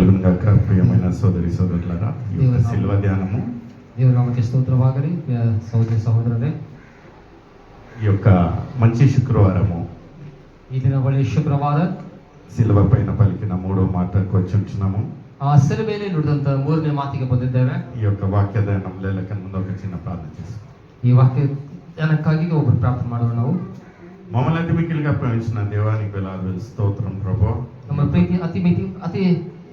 కలుగును గాక. ప్రియమైన సోదరి సోదరులారా, ఈ యొక్క శిల్వ ధ్యానము ದೇವರ ನಾಮಕ್ಕೆ ಸ್ತೋತ್ರವಾಗಲಿ. ಸಹೋದರಿ ಸಹೋದರರೇ, ఈ యొక్క మంచి శుక్రవారము ಈ ದಿನ ಒಳ್ಳೆಯ ಶುಕ್ರವಾರ. శిల్వ పైన పలికిన మూడో మాటకు వచ్చుంటున్నాము. ಆ ಸಿಲುಬೆಯಲ್ಲಿ ನುಡಿದಂತ ಮೂರನೇ ಮಾತಿಗೆ ಬಂದಿದ್ದೇವೆ. ఈ యొక్క వాక్య ధ్యానం లేలకన్నా ముందు ఒక చిన్న ప్రార్థన చేస్తాం. ಈ ವಾಕ್ಯ ಧ್ಯಾನಕ್ಕಾಗಿ ಒಬ್ಬರು ಪ್ರಾರ್ಥನೆ ಮಾಡೋಣ. ನಾವು మమ్మల్ని అతి మిక్కిలిగా ప్రేమించిన దేవానికి వేలాది స్తోత్రం ప్రభు. ನಮ್ಮ ಅತಿ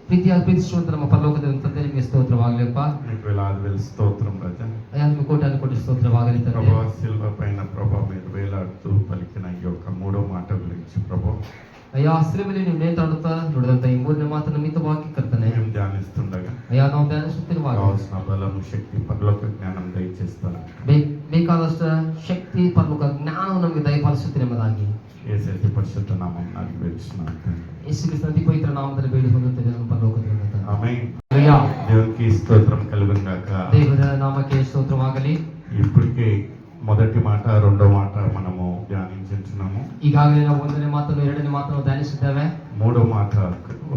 ಪ್ರೀತಿಯಾಗಿ ಪ್ರೀತಿಸುವಂತ ನಮ್ಮ ಪರಲೋಕದ ತಂದೆ, ನಿಮಗೆ ಸ್ತೋತ್ರವಾಗಲಿಪ್ಪ. మీకు వేలాది స్తోత్రం రాజా. అయ్యా, మీకు కోటి స్తోತ್ರವಾಗಲಿ తండ్రి. ప్రభు, శిల్వ పైన ప్రభు మీరు వేలాడుతూ పలికిన ఈ యొక్క మూడో మాట గురించి ప్రభు, అయ్యా, సిలుబೆಯಲ್ಲಿ ನೀವು ನೇತಾಡುತ್ತಾ ನುಡಿದಂತ ಈ ಮೂರನೇ ಮಾತು ನಿಮಿತ್ತವಾಗಿ ಕರ್ತನೆ మేము ధ్యానిస్తుండగా ಅಯ್ಯಾ, ನಾವು ಧ್ಯಾನಿಸುತ್ತಿರುವಾಗ కావాల్సిన బలము శక్తి పరలోక జ్ఞానం దయచేస్తాను. ಬೇಕಾದಷ್ಟು ಶಕ್ತಿ ಪರಲೋಕ ಜ್ಞಾನವು ನಮಗೆ ದಯಪಾಲಿಸುತ್ತಿರುವುದಾಗಿ యేసయ్య పరిశుద్ధ నామం నాకు వేడుచున్నాను. ಯೇಸು ಕ್ರಿಸ್ತನ ಅತಿ ಪವಿತ್ರ ನಾಮದಲ್ಲಿ ಬೇಡಿಕೊಳ್ಳುತ್ತೇವೆ ನಮ್ಮ ಪರಲೋಕದಿಂದ. ఆమేన్. హల్లెలూయా. దేవునికి స్తోత్రం కలుగును గాక. ದೇವರ ನಾಮಕ್ಕೆ ಸ್ತೋತ್ರವಾಗಲಿ. ఇప్పటికే మొదటి మాట రెండో మాట మనము ధ్యానించున్నాము. ಈಗಾಗಲೇ ನಾವು ಒಂದನೇ ಮಾತನ್ನು ಎರಡನೇ ಮಾತನ್ನು ಧ್ಯಾನಿಸಿದ್ದೇವೆ. మూడో మాట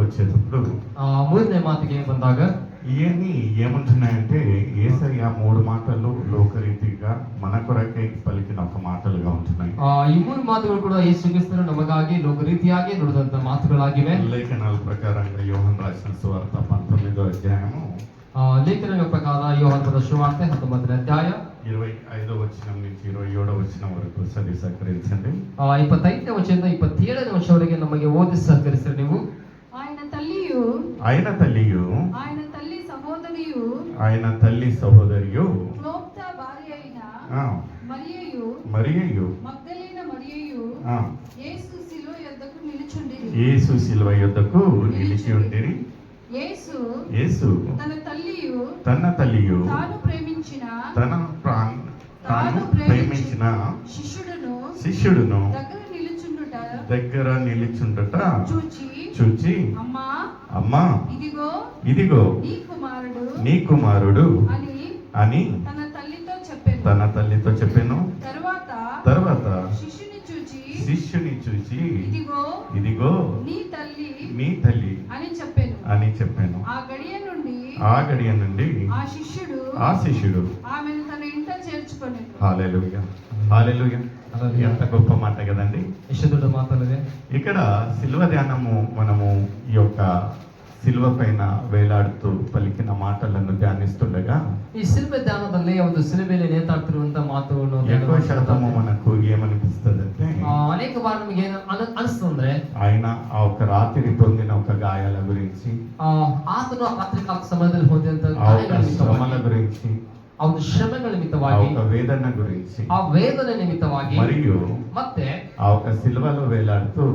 వచ్చేటప్పుడు ಮೂರನೇ ಮಾತಿಗೆ ಬಂದಾಗ ఇవన్నీ ఏమంటున్నాయంటే యేసయ్య మూడు మాటలు లోకరీతిగా మన కొరకై పలికిన ఒక మాటలుగా ఉంటున్నాయి. ಈ ಮೂರು ಮಾತುಗಳು ಕೂಡ ಯೇಸು ಕ್ರಿಸ್ತನು ನಮಗಾಗಿ ಲೋಕ ರೀತಿಯಾಗಿ ನುಡಿದಂತ ಮಾತುಗಳಾಗಿವೆ. లేఖనాల ప్రకారంగా యోహాను రాసిన సువార్త 19వ అధ్యాయము ಲೇಖನಗಳ ಪ್ರಕಾರ ಯೋಹಾನ ಬರೆದ ಸುವಾರ್ತೆ 19ನೇ ಅಧ್ಯಾಯ 25వ వచనం నుంచి 27వ వచనం వరకు చదివి సహకరించండి. 25ನೇ ವಚನದಿಂದ 27ನೇ ವಚನವರೆಗೆ ನಮಗೆ ಓದಿ ಸಹಕರಿಸಿರಿ ನೀವು. ఆయన తల్లియు ఆయన తల్లియు ఆయన తల్లి సహోదరియు ఆయన తల్లి సహోదరియు క్లోప్త భార్య అయిన మరియయు మరియయు మగ్దలేన మరియయు యేసు శిలువ యొద్దకు నిలుచుండిరి. యేసు శిలువ యొద్దకు నిలిచి ఉండిరి. యేసు తన తల్లియు తాను ప్రేమించిన శిష్యుడును దగ్గర నిలుచుండుట చూచి అమ్మా ఇదిగో నీ కుమారుడు అని తన తల్లితో చెప్పెను. తర్వాత శిష్యుని చూచి ఇదిగో నీ తల్లి అని చెప్పాను. ఆ గడియ నుండి ఆ శిష్యుడు ఆమెను తన ఇంట చేర్చుకొనెను. హల్లెలూయా, హల్లెలూయా. ఎంత గొప్ప మాట కదండి. ಎಷ್ಟು ಮಾತಲ್ಲಿದೆ. ఇక్కడ శిల్వ ధ్యానము మనము ఈ యొక్క శిల్వ పైన వేలాడుతూ పలికిన మాటలను ధ్యానిస్తుండగా ఈ శిల్వ ధ్యానದಲ್ಲಿ ಒಂದು ಸಿಲುಬೆಯಲ್ಲಿ ನೇತಾಡ್ತಿರುವಂತ ಮಾತುಗಳನ್ನು ఎక్కువ శాతము మనకు ఏమనిపిస్తుందంటే ಅನೇಕ ಬಾರಿ ನಮಗೆ ಏನು ಅನಿಸ್ತಂದ್ರೆ ఆయన ఆ ఒక రాత్రి పొందిన ఒక గాయాల గురించి, ಆತನು ರಾತ್ರಿ ಕಾಲ ಸಮಯದಲ್ಲಿ ಹೊಂದಿದಂತ శ్రమల గురించి, ಆ ಒಂದು ಶ್ರಮೆಗಳ ನಿಮಿತ್ತವಾಗಿ, ఒక వేదన గురించి, ಆ ವೇದನೆ ನಿಮಿತ್ತವಾಗಿ, మరియు ಮತ್ತೆ ఆ ఒక సిల్వలో వేలాడుతూ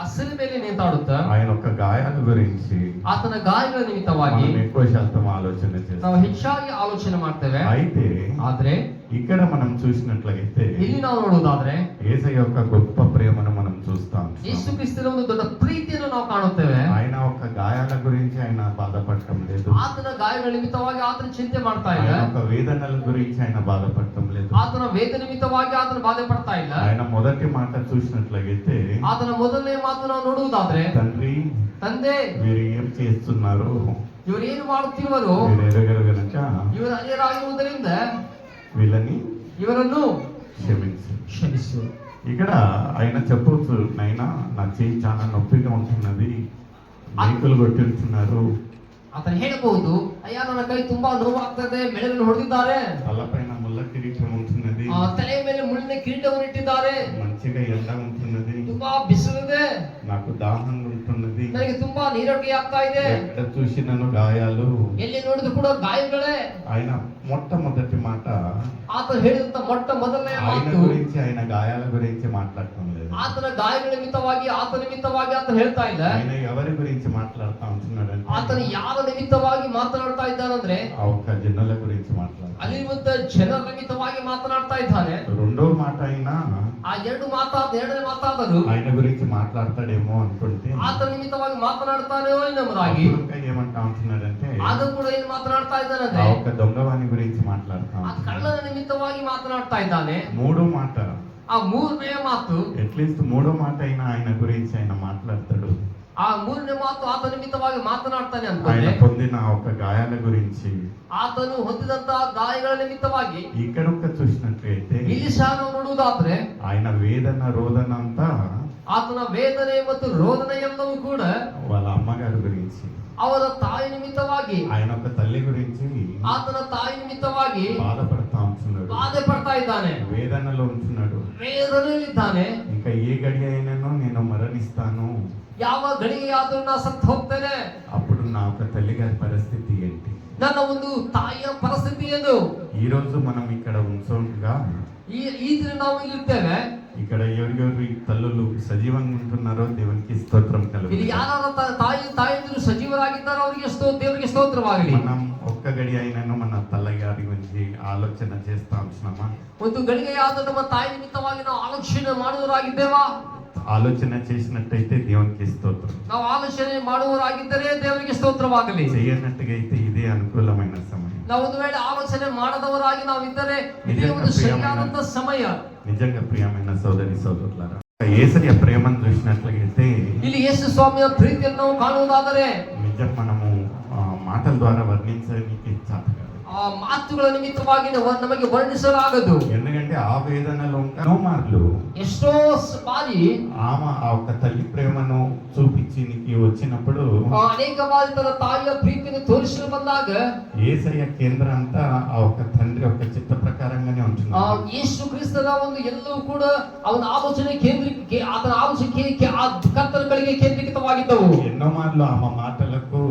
ಆ ಸಿಲುಬೆಯಲ್ಲಿ ನೇತಾಡುತ್ತಾ ఆయన ఒక గాయాల గురించి ಆತನ ಗಾಯಗಳ ನಿಮಿತ್ತವಾಗಿ ఎక్కువ శాతం ఆలోచన ನಾವು చేస్తాం. ಹೆಚ್ಚಾಗಿ ಆಲೋಚನೆ ಮಾಡ್ತೇವೆ. అయితే ಆದ್ರೆ ఇక్కడ మనం చూసినట్లయితే ಇಲ್ಲಿ ನಾವು ನೋಡುವುದಾದ್ರೆ యేసయ్య యొక్క గొప్ప ప్రేమను మనం చూస్తాం. ಯೇಸು ಕ್ರಿಸ್ತನ ಒಂದು ದೊಡ್ಡ ಪ್ರೀತಿಯನ್ನು ನಾವು ಕಾಣುತ್ತೇವೆ. ఆయన ఒక గాయాల గురించి ఆయన బాధపడటం లేదు. ಆತನ ಗಾಯಗಳ ನಿಮಿತ್ತವಾಗಿ ಆತನ ಚಿಂತೆ ಮಾಡ್ತಾ ಇಲ್ಲ. ఆయన ఒక వేదనల గురించి ఆయన బాధపడటం లేదు. ಆತನ ವೇದನೆ ನಿಮಿತ್ತವಾಗಿ ಆತನ ಬಾಧೆ ಪಡ್ತಾ ಇಲ್ಲ. ఆయన మొదటి మాట చూసినట్లయితే ಆತನ ಮೊದಲನೇ ಮಾತು ನಾವು ನೋಡುವುದಾದ್ರೆ, ತಂದೆ వీరు ఏం చేస్తున్నారు, ಇವರು ಏನು ಮಾಡುತ್ತಿರುವರು, వీరు ఎరగరు గనుక ಇವರು ಅನ್ಯರಾಗಿರುವುದರಿಂದ వీళ్ళని ಇವರನ್ನು క్షమించు. ఇక్కడ ఆయన చెప్పవచ్చు, నైనా నా చేయి చాలా నొప్పిగా ఉంటున్నది, మేకులు కొట్టించున్నారు. ಆತನು ಹೇಳಬಹುದು, ಅಯ್ಯ ನನ್ನ ಕೈ ತುಂಬಾ ನೋವಾಗ್ತದೆ, ಮೆಳೆಗಳನ್ನು ಹೊಡೆದಿದ್ದಾರೆ, తలపైన ముళ్ళ కిరీటం ఉంటున్నది, ತಲೆಯ ಮೇಲೆ ಮುಳ್ಳಿನ ಕಿರೀಟವನ್ನು ಇಟ್ಟಿದ್ದಾರೆ, మంచిగా ఎండ ఉంటున్నది, ತುಂಬಾ ಬಿಸಿಲಿದೆ, నాకు దాహంగా ఉంటున్నది, ನನಗೆ ತುಂಬಾ ನೀರಡಿಕೆ ಆಗ್ತಾ ಇದೆ, ఎక్కడ చూసినను గాయాలు, ಎಲ್ಲಿ ನೋಡಿದ್ರು ಕೂಡ ಗಾಯಗಳೇ. ఆయన మొట్టమొదటి మాట, ಆತನು ಹೇಳಿದಂತ ಮೊದಲನೇ ఆయన ಮಾತು, గురించి ఆయన గాయాల గురించి మాట్లాడటం లేదు. ಆತನ ಗಾಯಗಳ ನಿಮಿತ್ತವಾಗಿ ಆತನ ನಿಮಿತ್ತವಾಗಿ ಆತನು ಹೇಳ್ತಾ ಇಲ್ಲ. ఆయన ఎవరి గురించి మాట్లాడుతా ఉంటున్నాడంటే ಆತನು ಯಾರ ನಿಮಿತ್ತವಾಗಿ ಮಾತನಾಡ್ತಾ ಇದ್ದಾನಂದ್ರೆ ఆ ఒక్క జనుల గురించి మాట్లాడుతాడు. ಅಲ್ಲಿರುವಂತ ಜನರ ನಿಮಿತ್ತವಾಗಿ ಮಾತನಾಡ್ತಾ ಇದ್ದಾನೆ. రెండో మాట అయినా ಆ ಎರಡನೇ ಮಾತಾದರೂ ఆయన గురించి మాట్లాడతాడేమో అనుకుంటే ಆತನ ನಿಮಿತ್ತವಾಗಿ ಮಾತನಾಡ್ತಾನೆ ಎಂಬುದಾಗಿ ఇంకా ఏమంటా ఉంటున్నాడంటే ಆಗ ಕೂಡ ಏನ್ ಮಾತನಾಡ್ತಾ ఆ ಇದ್ದಾನಂದ್ರೆ ఒక్క దొంగవాని గురించి మాట్లాడుతా ಆ ಕಳ್ಳನ ನಿಮಿತ್ತವಾಗಿ ಮಾತನಾಡ್ತಾ ಇದ್ದಾನೆ. మూడో మాట, ಆ ಮೂರನೇ ಮಾತು, అట్లీస్ట్ మూడో మాట అయినా ఆయన గురించి ఆయన మాట్లాడతాడు. ಆ ಮೂರನೇ ಮಾತು ಆತ ನಿಮಿತ್ತವಾಗಿ ಮಾತನಾಡ್ತಾನೆ ఆయన ಅನ್ಕೊಂಡ್ರೆ పొందిన ఒక గాయాల గురించి ಆತನು ಹೊಂದಿದಂತಹ ಗಾಯಗಳ ನಿಮಿತ್ತವಾಗಿ ఇక్కడ ఒక్క చూసినట్లయితే ಇಲ್ಲಿ ಸಹ ನಾವು ನೋಡುವುದಾದ್ರೆ ఆయన వేదన రోదన అంతా ಆತನ ವೇದನೆ ಮತ್ತು ರೋದನೆ ಎಲ್ಲವೂ ಕೂಡ వాళ్ళ అమ్మగారి గురించి, ಅವರ ತಾಯಿ ನಿಮಿತ್ತವಾಗಿ, ఆయన ఒక తల్లి గురించి ಆತನ ತಾಯಿ ನಿಮಿತ್ತವಾಗಿ బాధపడతా ఉంటున్నాడు, ಬಾಧೆ ಪಡ್ತಾ ಇದ್ದಾನೆ, వేదనలో ఉంటున్నాడు. ವೇದನೆಯಲ್ಲಿದ್ದಾನೆ. ఇంకా ఏ గడి అయినను నేను మరణిస్తాను, ಯಾವ ಗಳಿಗೆಯಾದ್ರೂ ನಾ ಸತ್ತು ಹೋಗ್ತೇನೆ, అప్పుడు నా ఒక తల్లి గారి పరిస్థితి ఏంటి? ನನ್ನ ಒಂದು ತಾಯಿಯ ಪರಿಸ್ಥಿತಿ ಏನು? ఈ రోజు మనం ఇక్కడ ఉంచోగా ಈ ದಿನ ನಾವು ಇಲ್ಲಿರ್ತೇವೆ. ఇక్కడ ఎవరెవరు తల్లులు సజీవంగా ఉంటున్నారో దేవునికి స్తోత్రం ಇಲ್ಲಿ కలుగుతుంది. ಯಾರು ತಾಯಿಯಂದಿರು ಸಜೀವರಾಗಿದ್ದಾರೋ ಅವರಿಗೆ ದೇವರಿಗೆ ಸ್ತೋತ್ರವಾಗಲಿ. మనం ఒక్క గడి అయినను మన తల్లి గారి గురించి ఆలోచన చేస్తా ఉంటున్నామా? ಒಂದು ಗಳಿಗೆಯಾದ ನಮ್ಮ ತಾಯಿ ನಿಮಿತ್ತವಾಗಿ ನಾವು ಆಲೋಚನೆ ಮಾಡುವವರಾಗಿದ್ದೇವಾ? ఆలోచన చేసినట్టయితే దేవునికి స్తోత్రం, ನಾವು ಆಲೋಚನೆ ಮಾಡುವವರಾಗಿದ್ದರೆ ದೇವರಿಗೆ ಸ್ತೋತ್ರವಾಗಲಿ. చేయనట్టుగా అయితే ఇదే అనుకూలమైన సమయం. ನಾವು ಒಂದು ವೇಳೆ ಆಲೋಚನೆ ಮಾಡದವರಾಗಿ ನಾವಿದ್ದರೆ ಇದೇ ಒಂದು ಸರಿಯಾದಂತ ಸಮಯ. నిజంగా ప్రియమైన సోదరి సోదరులారా, యేసయ్య ప్రేమను చూసినట్లయితే ಇಲ್ಲಿ ಯೇಸು ಸ್ವಾಮಿಯ ಪ್ರೀತಿಯನ್ನು ನಾವು ಕಾಣುವುದಾದರೆ నిజం మనము మాటల ద్వారా వర్ణించడానికి చాలు కాదు. ಆ ಮಾತುಗಳ ನಿಮಿತ್ತವಾಗಿ ನಮಗೆ ವರ್ಣಿಸಲಾಗದು. ఎందుకంటే ఆ వేదనలో ఎన్నో మార్లు ಎಷ್ಟೋ ಬಾರಿ ఆమె ఆ ఒక్క తల్లి ప్రేమను చూపించి నీకు వచ్చినప్పుడు ಅನೇಕ ಬಾರಿ ತನ್ನ ತಾಯಿಯ ಪ್ರೀತಿಯನ್ನು ತೋರಿಸಲು ಬಂದಾಗ యేసయ్య కేంద్ర అంతా ఆ ఒక్క తండ్రి ఒక చిత్త ప్రకారంగానే ఉంటున్నాడు. ಯೇಸು ಕ್ರಿಸ್ತನ ಒಂದು ಎಲ್ಲವೂ ಕೂಡ ಅವನ ಆಲೋಚನೆ ಕೇಂದ್ರೀಕೃತ, ಆತನ ಆಲೋಚನೆ ಕರ್ತನಗಳಿಗೆ ಕೇಂದ್ರೀಕೃತವಾಗಿದ್ದವು. ఎన్నో మార్లు ఆమె మాటలకు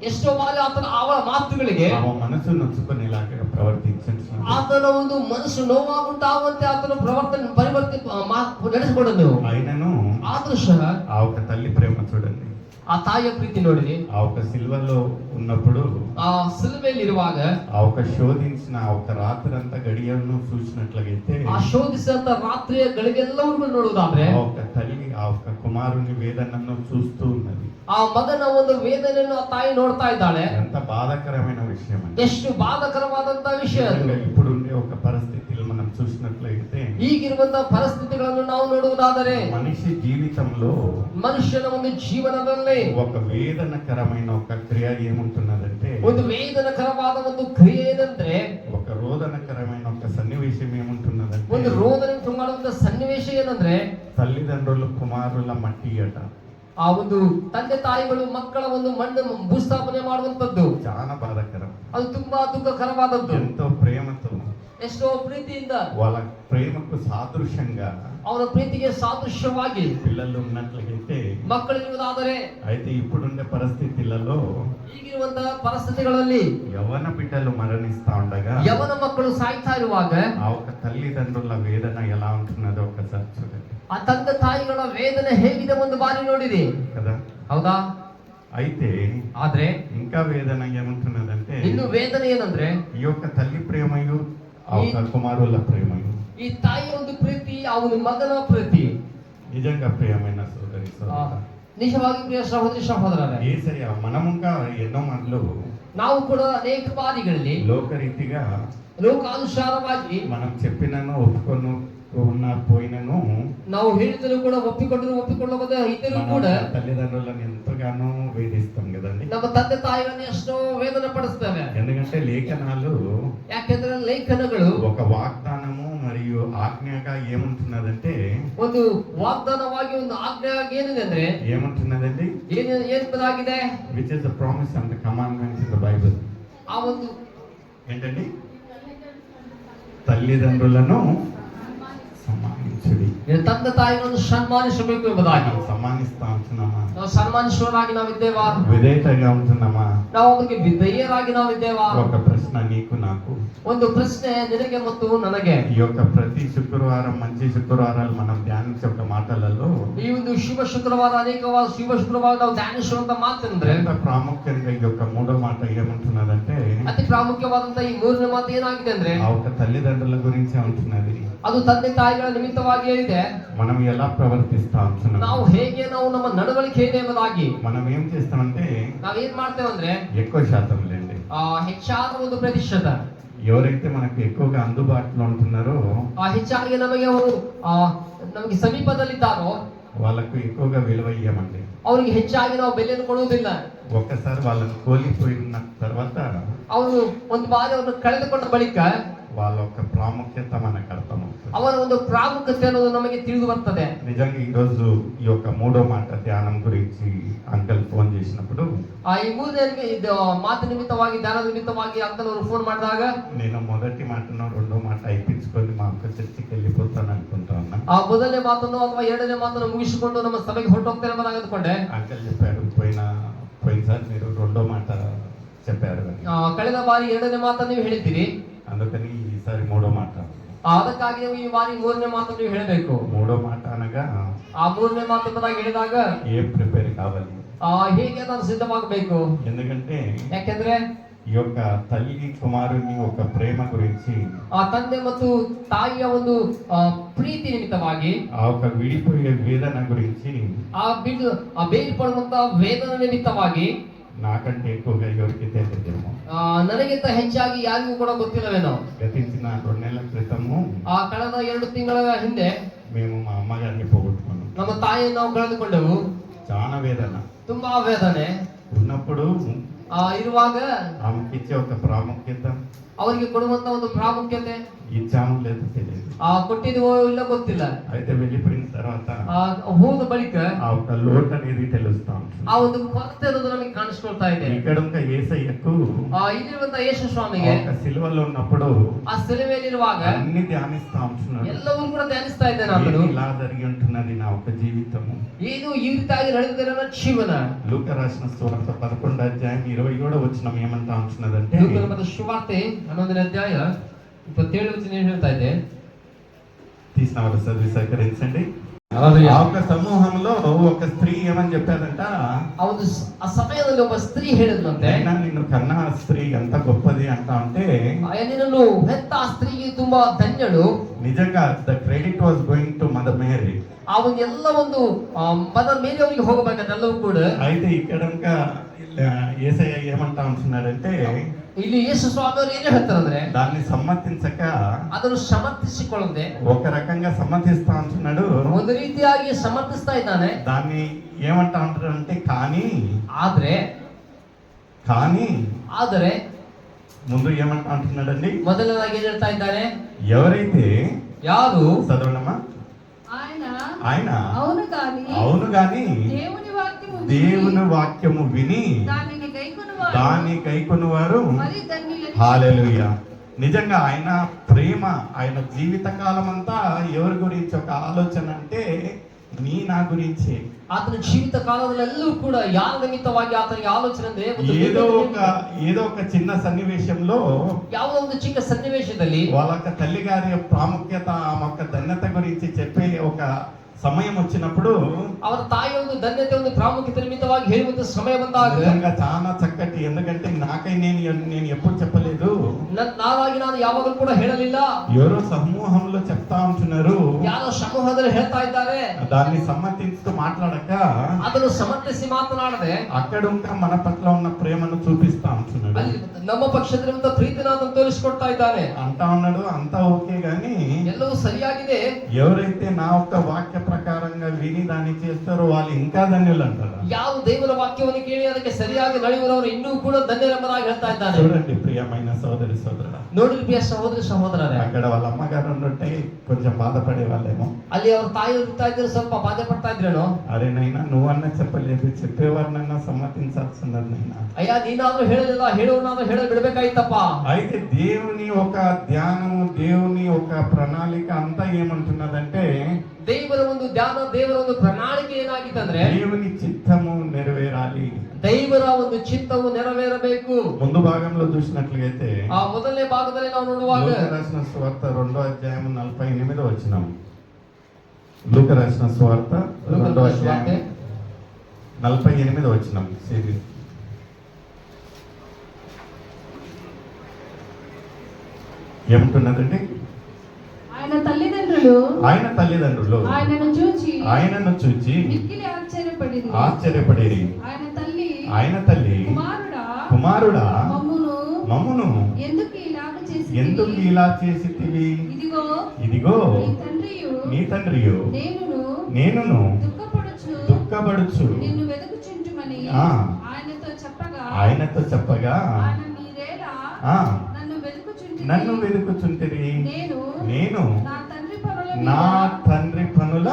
ಎಷ್ಟೋ ಬಾರಿ ಅವಳ ಮಾತುಗಳಿಗೆ ఆమె మనసు నొచ్చుకునేలాగా ప్రవర్తించాడు. ಆತನ ಒಂದು ಮನಸ್ಸು ನೋವಾಗುಂಟಾಗುವಂತೆ ಆತನ ನಡೆಸಿಕೊಡಲು ఆయనను ಆದ್ರೂ ಸಹ ఆ ఒక తల్లి ప్రేమ చూడండి. ಆ ತಾಯಿಯ ಪ್ರೀತಿ ನೋಡಿರಿ. ఆ ఒక సిల్వలో ఉన్నప్పుడు ಆ ಸಿಲುಬೆಯಲ್ಲಿರುವಾಗ ఆ ఒక శోధించిన ఆ ఒక రాత్రి అంతా గడియలను చూసినట్లయితే ಆ ಶೋಧಿಸಿದಂತ ರಾತ್ರಿಯ ಗಳಿಗೆಲ್ಲವೂ ನೋಡುವುದಾದ್ರೆ ఆ ఒక తల్లి ఆ ఒక కుమారుని వేదనను చూస్తూ ఉన్నది. ಆ ಮಗನ ಒಂದು ವೇದನೆಯನ್ನು ಆ ತಾಯಿ ನೋಡ್ತಾ ಇದ್ದಾಳೆ. ఎంత బాధాకరమైన విషయం అండి. ಎಷ್ಟು ಬಾಧಕರವಾದಂತ ವಿಷಯ ಅದು. ఇప్పుడు ఉండే ఒక పరిస్థితిలో మనం చూసినట్లయితే ಈಗಿರುವಂತಹ ಪರಿಸ್ಥಿತಿಗಳನ್ನು ನಾವು ನೋಡುವುದಾದರೆ మనిషి జీవితంలో ಮನುಷ್ಯನ ಒಂದು ಜೀವನದಲ್ಲಿ ఒక వేదనకరమైన ఒక క్రియ ఏముంటున్నదంటే ಒಂದು ವೇದನಕರವಾದ ಒಂದು ಕ್ರಿಯೆ ಏನಂದ್ರೆ ఒక రోదనకరమైన ఒక సన్నివేశం ఏముంటున్నదంటే ಒಂದು ರೋದನೆ ಮಾಡುವಂತ ಸನ್ನಿವೇಶ ಏನಂದ್ರೆ తల్లిదండ్రులు కుమారుల మట్టి అట. ಆ ಒಂದು ತಂದೆ ತಾಯಿಗಳು ಮಕ್ಕಳ ಒಂದು ಮಣ್ಣು ಭೂಸ್ಥಾಪನೆ ಮಾಡುವಂತದ್ದು చాలా బాధాకరం. ಅದು ತುಂಬಾ ದುಃಖಕರವಾದದ್ದು. ఎంతో ప్రేమతో ಎಷ್ಟೋ ಪ್ರೀತಿಯಿಂದ వాళ్ళ ప్రేమకు సాదృశ్యంగా ಅವರ ಪ್ರೀತಿಗೆ ಸಾದೃಶ್ಯವಾಗಿ పిల్లలు ఉన్నట్లయితే ಮಕ್ಕಳಿರುವುದಾದರೆ అయితే ఇప్పుడుండే పరిస్థితులలో ಈಗಿರುವಂತಹ ಪರಿಸ್ಥಿತಿಗಳಲ್ಲಿ యవన బిడ్డలు మరణిస్తా ఉండగా ಯವನ ಮಕ್ಕಳು ಸಾಯ್ತಾ ಇರುವಾಗ ఆ ఒక తల్లిదండ్రుల వేదన ఎలా ఉంటున్నదో ఒకసారి చూడండి ಆ ತಂದೆ ತಾಯಿಗಳ ವೇದನೆ ಹೇಗಿದೆ ಒಂದು ಬಾರಿ ನೋಡಿರಿ కదా. ಹೌದಾ? అయితే ಆದ್ರೆ ఇంకా వేదన ఏముంటున్నదంటే ಇನ್ನು ವೇದನೆ ಏನಂದ್ರೆ ఈ యొక్క తల్లి ప్రేమయు ఆ ఒక కుమారుల ప్రేమయు ಈ ತಾಯಿಯ ಒಂದು ಪ್ರೀತಿ ಅವನ ಮಗನ ಪ್ರೀತಿ నిజంగా ప్రియమైన సోదరి సోదరులారా, ನಿಜವಾಗಿ ಪ್ರಿಯ ಸಹೋದರಿ ಸಹೋದರರೇ, యేసయ్య మనముగా ఎన్నో మార్లు ನಾವು ಕೂಡ ಅನೇಕ ಬಾರಿಗಳಲ್ಲಿ లోకరీతిగా ಲೋಕಾನುಸಾರವಾಗಿ మనం చెప్పినను ఒప్పుకొను ఉన్న పోయినను ನಾವು ಹೇಳಿದರೂ ಕೂಡ ಒಪ್ಪಿಕೊಳ್ಳಬಹುದು ಇದ್ದರೂ మన ಕೂಡ తల్లిదండ్రులను ఎంతగానో వేధిస్తాం కదండి. ನಮ್ಮ ತಂದೆ ತಾಯಿಗಳನ್ನು ಎಷ್ಟೋ ವೇದನೆ ಪಡಿಸ್ತೇವೆ. ఎందుకంటే లేఖనాలు ಯಾಕೆಂದ್ರೆ ಲೇಖನಗಳು ఒక వాగ్దానము మరియు ఆజ్ఞగా ఏముంటున్నదంటే ಒಂದು ವಾಗ್ದಾನವಾಗಿ ಒಂದು ಆಜ್ಞೆಯಾಗಿ ಏನಿದೆ ಅಂದ್ರೆ ఏముంటున్నదండి ಏನಾಗಿದೆ which is the promise and the commandments in the Bible. ಆ ಒಂದು ఏంటండి? తల్లిదండ్రులను సమ్మానించుడి. ತಂದೆ ತಾಯಿಗಳನ್ನು ಸನ್ಮಾನಿಸಬೇಕು ಎಂಬುದಾಗಿ. సమ్మానిస్తా ఉంటున్నామా? ನಾವು ಸನ್ಮಾನಿಸುವವರಾಗಿ ನಾವಿದ್ದೇವಾ? విధేయతగా ఉంటున్నామా? ನಾವು ಅವರಿಗೆ ವಿಧೇಯರಾಗಿ ನಾವಿದ್ದೇವಾ? ఒక ప్రశ్న నీకు నాకు. ಒಂದು ಪ್ರಶ್ನೆ ನಿನಗೆ ಮತ್ತು ನನಗೆ. ఈ యొక్క ప్రతి శుక్రవారం మంచి శుక్రవారాలు మనం ధ్యానించే ఒక మాటలలో ಈ ಒಂದು ಶಿವ ಶುಕ್ರವಾರ ಅನೇಕವಾದ ಶಿವ ಶುಕ್ರವಾರ ನಾವು ಧ್ಯಾನಿಸುವಂತ ಮಾತಂದ್ರೆ ఎంత ప్రాముఖ్యంగా ఈ యొక్క మూడో మాట ఏమంటున్నదంటే ಅತಿ ಪ್ರಾಮುಖ್ಯವಾದಂತ ಈ ಮೂರನೇ ಮಾತು ಏನಾಗಿದೆ ಅಂದ್ರೆ ఆ ఒక తల్లిదండ్రుల గురించే ఉంటున్నది. ಅದು ತಂದೆ ತಾಯಿಗಳ ನಿಮಿತ್ತವಾಗಿ ಇದೆ. మనం ఎలా ప్రవర్తిస్తా ఉంటున్నాం, ನಾವು ಹೇಗೆ ನಾವು ನಮ್ಮ ನಡವಳಿಕೆ ಇದೆ ಎಂಬುದಾಗಿ మనం ఏం చేస్తామంటే ನಾವೇನ್ ಮಾಡ್ತೇವಂದ್ರೆ ఎక్కువ శాతం లేండి ಹೆಚ್ಚಾದ ಒಂದು ಪ್ರತಿಶತ ఎవరైతే మనకు ఎక్కువగా అందుబాటులో ఉంటున్నారో ಹೆಚ್ಚಾಗಿ ನಮಗೆ ಅವರು ನಮಗೆ ಸಮೀಪದಲ್ಲಿದ್ದಾರೋ వాళ్ళకు ఎక్కువగా విలువ ఇయ్యమండి. ಅವರಿಗೆ ಹೆಚ್ಚಾಗಿ ನಾವು ಬೆಲೆಯನ್ನು ಕೊಡುವುದಿಲ್ಲ. ఒక్కసారి వాళ్ళని కోల్పోయిన తర్వాత ಅವರು ಒಂದು ಬಾರಿ ಅವರನ್ನು ಕಳೆದುಕೊಂಡ ಬಳಿಕ వాళ్ళ యొక్క ప్రాముఖ్యత మనకు అర్థమవుతుంది. ಅವರ ಒಂದು ಪ್ರಾಮುಖ್ಯತೆ ಅನ್ನೋದು ನಮಗೆ ತಿಳಿದು ಬರ್ತದೆ. నిజంగా ఈరోజు ఈ యొక్క మూడో మాట ధ్యానం గురించి అంకల్ ఫోన్ చేసినప్పుడు ಈ ಮೂರನೇ ಮಾತು ನಿಮಿತ್ತವಾಗಿ ಧ್ಯಾನ ನಿಮಿತ್ತವಾಗಿ ಅಂಕಲ್ ಅವರು ಫೋನ್ ಮಾಡಿದಾಗ నేను మొదటి మాటను రెండో మాట అయిపించుకొని మా అక్క చర్చికి వెళ్ళిపోతాను అనుకుంటా ఉన్నా. ಆ ಮೊದಲನೇ ಮಾತನ್ನು ಅಥವಾ ಎರಡನೇ ಮಾತನ್ನು ಮುಗಿಸಿಕೊಂಡು ನಮ್ಮ ಸಭೆಗೆ ಹೊರಟೋಗ್ತೇನೆ ಎಂಬುದಾಗಿ ಅಂದುಕೊಂಡೆ. అంకల్ చెప్పారు పోయినసారి మీరు రెండో మాట చెప్పారు అని. ಕಳೆದ ಬಾರಿ ಎರಡನೇ ಮಾತನ್ನು ನೀವು ಹೇಳಿದ್ದೀರಿ, అందుకని ఈసారి మూడో మాట. ಅದಕ್ಕಾಗಿ ನೀವು ಈ ಬಾರಿ ಮೂರನೇ ಮಾತನ್ನು ನೀವು ಹೇಳಬೇಕು. మూడో మాట అనగా ಆ ಮೂರನೇ ಮಾತು ಎಂಬುದಾಗಿ ಹೇಳಿದಾಗ ఏం ప్రిపేర్ కావాలి, ಹೇಗೆ ನಾನು ಸಿದ್ಧವಾಗಬೇಕು. ఎందుకంటే ಯಾಕೆಂದ್ರೆ ఈ యొక్క తల్లి కుమారుని ఒక ప్రేమ గురించి ಆ ತಂದೆ ಮತ್ತು ತಾಯಿಯ ಒಂದು ಪ್ರೀತಿ ನಿಮಿತ್ತವಾಗಿ ఆ ఒక విడిపోయే వేదన గురించి ಆ ಬೇರ್ಪಡುವಂತ ವೇದನ ನಿಮಿತ್ತವಾಗಿ నాకంటే ఎక్కువగా ఎవరికి తెలియదేమో, ನನಗಿಂತ ಹೆಚ್ಚಾಗಿ ಯಾರಿಗೂ ಕೂಡ ಗೊತ್ತಿಲ್ಲವೇನೋ. గతించిన 2 నెలల క్రితము ಕಳೆದ 2 ತಿಂಗಳ ಹಿಂದೆ మేము మా అమ్మగారిని పోగొట్టుకున్నాం. ನಮ್ಮ ತಾಯಿಯನ್ನು ನಾವು ಕಳೆದುಕೊಂಡೆವು. చాలా వేదన ತುಂಬಾ ವೇದನೆ ఉన్నప్పుడు ಇರುವಾಗ ఆమెకి ఇచ్చే ఒక ప్రాముఖ్యత, ಅವರಿಗೆ ಕೊಡುವಂತ ಒಂದು ಪ್ರಾಮುಖ್ಯತೆ ఇచ్చాము లేదో తెలియదు. ಕೊಟ್ಟಿದ್ವೋ ಇಲ್ಲ ಗೊತ್ತಿಲ್ಲ. అయితే వెళ్ళిపోయిన తర్వాత ಹೋದ ಬಳಿಕ ఆ ఒక లోటు అనేది తెలుస్తాం. ಆ ಒಂದು ಕೊರತೆ ಅನ್ನೋದು ನಮಗೆ ಕಾಣಿಸ್ಕೊಳ್ತಾ ಇದೆ. ఇక్కడ ఉన్న యేసయ్యకు ಇಲ್ಲಿರುವಂತ ಯೇಸು ಸ್ವಾಮಿಗೆ ఒక సిలువలో ఉన్నప్పుడు ಆ ಸಿಲುವೆಯಲ್ಲಿರುವಾಗ అన్ని ధ్యానిస్తా ఉంటున్నాడు. ಎಲ್ಲವೂ ಕೂಡ ಧ್ಯಾನಿಸ್ತಾ ಇದ್ದೇನೆ ನಾನು. ఇలా జరిగి ఉంటున్నది నా ఒక జీవితము, ಏನು ಈ ರೀತಿಯಾಗಿ ನಡೆದಿದೆ ನನ್ನ ಜೀವನ. లూకా రాసిన సువార్త 11వ అధ్యాయం 27వ వచనం ఏమంటా ఉంటున్నదంటే, ಲೂಕನ ಬರೆದ ಸುವಾರ್ತೆ 11ನೇ ಅಧ್ಯಾಯ 27వ ವಚನ ಏನು ಹೇಳ್ತಾ ಇದೆ? తీసిన వాళ్ళు చదివి సహకరించండి. హల్లెలూయా. ఆ ఒక సమూహంలో ఒక స్త్రీ ఏమని చెప్పారంట, ಆ ಸಮಯದಲ್ಲಿ ಒಬ್ಬ ಸ್ತ್ರೀ ಹೇಳಿದ್ರಂತೆ, అయినా నిన్ను కన్నా స్త్రీ ఎంత గొప్పది అంటా అంటే ನಿನ್ನನ್ನು ಹೆತ್ತ ಆ ಸ್ತ್ರೀಗೆ ತುಂಬಾ ಧನ್ಯಳು. నిజంగా the credit was going to Mother Mary. ಆ ಒಂದು ಎಲ್ಲ ಒಂದು ಮದರ್ ಮೇರಿ ಅವರಿಗೆ ಹೋಗಬೇಕಂತ ಎಲ್ಲವೂ ಕೂಡ. అయితే ఇక్కడ యేసయ్య ఏమంటా ఉంటున్నాడంటే, ಇಲ್ಲಿ ಯೇಸು ಸ್ವಾಮಿ ಅವರು ಏನು ಹೇಳ್ತಾರಂದ್ರೆ దాన్ని సమ్మతించక ಅದನ್ನು ಸಮರ್ಥಿಸಿಕೊಳ್ಳದೆ ఒక రకంగా సమ్మతిస్తా ఉంటున్నాడు. ಒಂದು ರೀತಿಯಾಗಿ ಸಮರ್ಥಿಸ್ತಾ ಇದ್ದಾನೆ. దాన్ని ఏమంటా ఉంటాడంటే కానీ ಆದರೆ ముందు ఏమంటా ఉంటున్నాడండి, ಮೊದಲನೇದಾಗಿ ಏನ್ ಹೇಳ್ತಾ ಇದ್ದಾನೆ, ఎవరైతే ಯಾರು చదవనమ్మా ఆయన అవును గాని దేవుని వాక్యము విని దాన్ని గైకొనువారు హల్లెలూయా. నిజంగా ఆయన ప్రేమ, ఆయన జీవిత కాలం అంతా ఎవరి గురించి ఒక ఆలోచన అంటే నా గురించి. ಆತನ ಜೀವಿತ ಕಾಲದಲ್ಲೆಲ್ಲೂ ಕೂಡ ಯಾರ ನಿಮಿತ್ತವಾಗಿ ಆತನಿಗೆ ಆಲೋಚನೆ ಅಂದ್ರೆ ఏదో ఒక చిన్న సన్నివేశంలో ಯಾವುದೋ ಒಂದು ಚಿಕ್ಕ ಸನ್ನಿವೇಶದಲ್ಲಿ వాళ్ళ తల్లి గారి ప్రాముఖ్యత, ఆమె ధన్యత గురించి చెప్పే ఒక సమయం వచ్చినప్పుడు ಅವರ ತಾಯಿಯ ಒಂದು ಧನ್ಯತೆ ಒಂದು ಪ್ರಾಮುಖ್ಯತೆ ನಿಮಿತ್ತವಾಗಿ ಹೇಳುವಂತ ಸಮಯ ಬಂದಾಗ నిజంగా చాలా చక్కటి, ఎందుకంటే నాకై నేను ఎప్పుడు చెప్పలేదు, ನಾವಾಗಿ ನಾನು ಯಾವಾಗಲೂ ಕೂಡ ಹೇಳಲಿಲ್ಲ. ఎవరో సమూహంలో చెప్తా ఉంటున్నారు, ಯಾರೋ ಸಮೂಹದಲ್ಲಿ ಹೇಳ್ತಾ ಇದ್ದಾರೆ. దాన్ని సమ్మతిస్తూ మాట్లాడక ಅದನ್ನು ಸಮರ್ಥಿಸಿ ಮಾತನಾಡದೆ అక్కడ ఇంకా మన పట్ల ఉన్న ప్రేమను చూపిస్తా ఉంటున్నాడు. ಅಲ್ಲಿ ನಮ್ಮ ಪಕ್ಷದಲ್ಲಿರುವಂತ ಪ್ರೀತಿನ ಅದನ್ನು ತೋರಿಸಿಕೊಡ್ತಾ ಇದ್ದಾನೆ. అంటా ఉన్నాడు అంతా ఓకే గాని ಎಲ್ಲವೂ ಸರಿಯಾಗಿದೆ. ఎవరైతే నా ఒక్క వాక్య ప్రకారంగా విని దాన్ని చేస్తారో వాళ్ళు ఇంకా ధన్యులు అంటారు. ಯಾವ ದೇವರ ವಾಕ್ಯವನ್ನು ಕೇಳಿ ಅದಕ್ಕೆ ಸರಿಯಾಗಿ ನಡೆಯುವವರು ಇನ್ನೂ ಕೂಡ ಧನ್ಯರೆಂಬುದಾಗಿ ಹೇಳ್ತಾ ಇದ್ದಾನೆ. చూడండి ప్రియమైన సోదరి సోదరుడా, ನೋಡಿ ಪ್ರಿಯ ಸಹೋದರಿ ಸಹೋದರರೇ, అక్కడ వాళ్ళ అమ్మగారు ఉంటే కొంచెం బాధపడే వాళ్ళేమో, ಅಲ್ಲಿ ಅವ್ರ ತಾಯಿ ಇರ್ತಾ ಇದ್ರೆ ಸ್ವಲ್ಪ ಬಾಧೆ ಪಡ್ತಾ ಇದ್ರೇನೋ. అరే నైనా నువ్వన్నా చెప్పలేదు, చెప్పేవారినన్నా సమ్మతించాల్సినది నైనా. ಅಯ್ಯ ನೀನಾದ್ರೂ ಹೇಳಲಿಲ್ಲ, ಹೇಳೋನಾದ್ರೂ ಹೇಳ ಬಿಡ್ಬೇಕಾಯ್ತಪ್ಪ. అయితే దేవుని ఒక ధ్యానము, దేవుని ఒక ప్రణాళిక అంతా ఏమంటున్నదంటే, ದೇವರ ಒಂದು ಧ್ಯಾನ, ದೇವರ ಒಂದು ಪ್ರಣಾಳಿಕೆ ಏನಾಗಿತ್ತಂದ್ರೆ దేవుని చిత్తము నెరవేరాలి, ದೇವರ ಒಂದು ಚಿತ್ತವು ನೆರವೇರಬೇಕು. ముందు భాగంలో చూసినట్లయితే ಆ ಮೊದಲನೇ ಭಾಗದಲ್ಲಿ ನಾವು ನೋಡುವಾಗ లూకా రాసిన సువార్త 2వ అధ్యాయం 48వ వచనం. లూకా రాసిన సువార్త 2వ అధ్యాయం 48వ వచనం ఏమంటున్నదండి, ఆయన తల్లిదండ్రులు ఆయనను చూచి ఆశ్చర్యపడేరి. ఆయన తల్లి కుమారుడా మమ్మును ఎందుకు ఇలా చేసితివి? ఇదిగో నీ తండ్రియు నేనును దుఃఖపడుచు నిన్ను వెతుకుచుంటుమని ఆ. ఆయనతో చెప్పగా ఆయన మీరేలా ఆ, నన్ను వెతుకుచుంటిరి నేను నా తండ్రి పనుల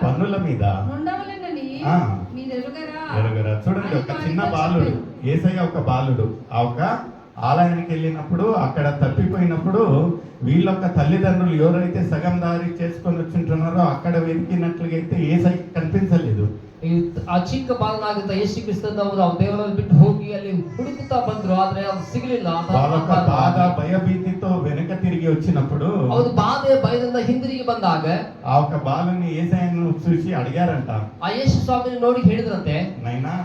పనుల మీద నుండవలెనని ఆ. మీరెరుగరా చూడండి, ఒక చిన్న బాలుడు, యేసయ్య ఒక బాలుడు ఆ ఒక ఆలయానికి వెళ్ళినప్పుడు అక్కడ తప్పిపోయినప్పుడు వీళ్ళొక్క తల్లిదండ్రులు ఎవరైతే సగం దారి చేసుకొని వచ్చింటున్నారో అక్కడ వెతికినట్లుగా అయితే యేసయ్య కనిపించలేదు. ಆ ಚಿಕ್ಕ ಬಾಲನಾಗಿದ್ದ ಯೇಸು ಕ್ರಿಸ್ತನ ಅವರು ದೇವರಲ್ಲಿ ಬಿಟ್ಟು ಹೋಗಿ ಅಲ್ಲಿ ಹುಡುಕುತ್ತಾ ಬಂದ್ರು, ಆದ್ರೆ ಅವ್ರು ಸಿಗಲಿಲ್ಲ. వాళ్ళొక్క బాధ భయభీతితో వెనక తిరిగి వచ్చినప్పుడు ಅವ್ರು ಬಾಧೆ ಭಯದಿಂದ ಹಿಂದಿರುಗಿ ಬಂದಾಗ ఆ ఒక బాలుని యేసయ్యను చూసి అడిగారంట, ಆ ಯೇಸು ಸ್ವಾಮಿని ನೋಡಿ ಹೇಳಿದ್ರಂತೆ, నైనా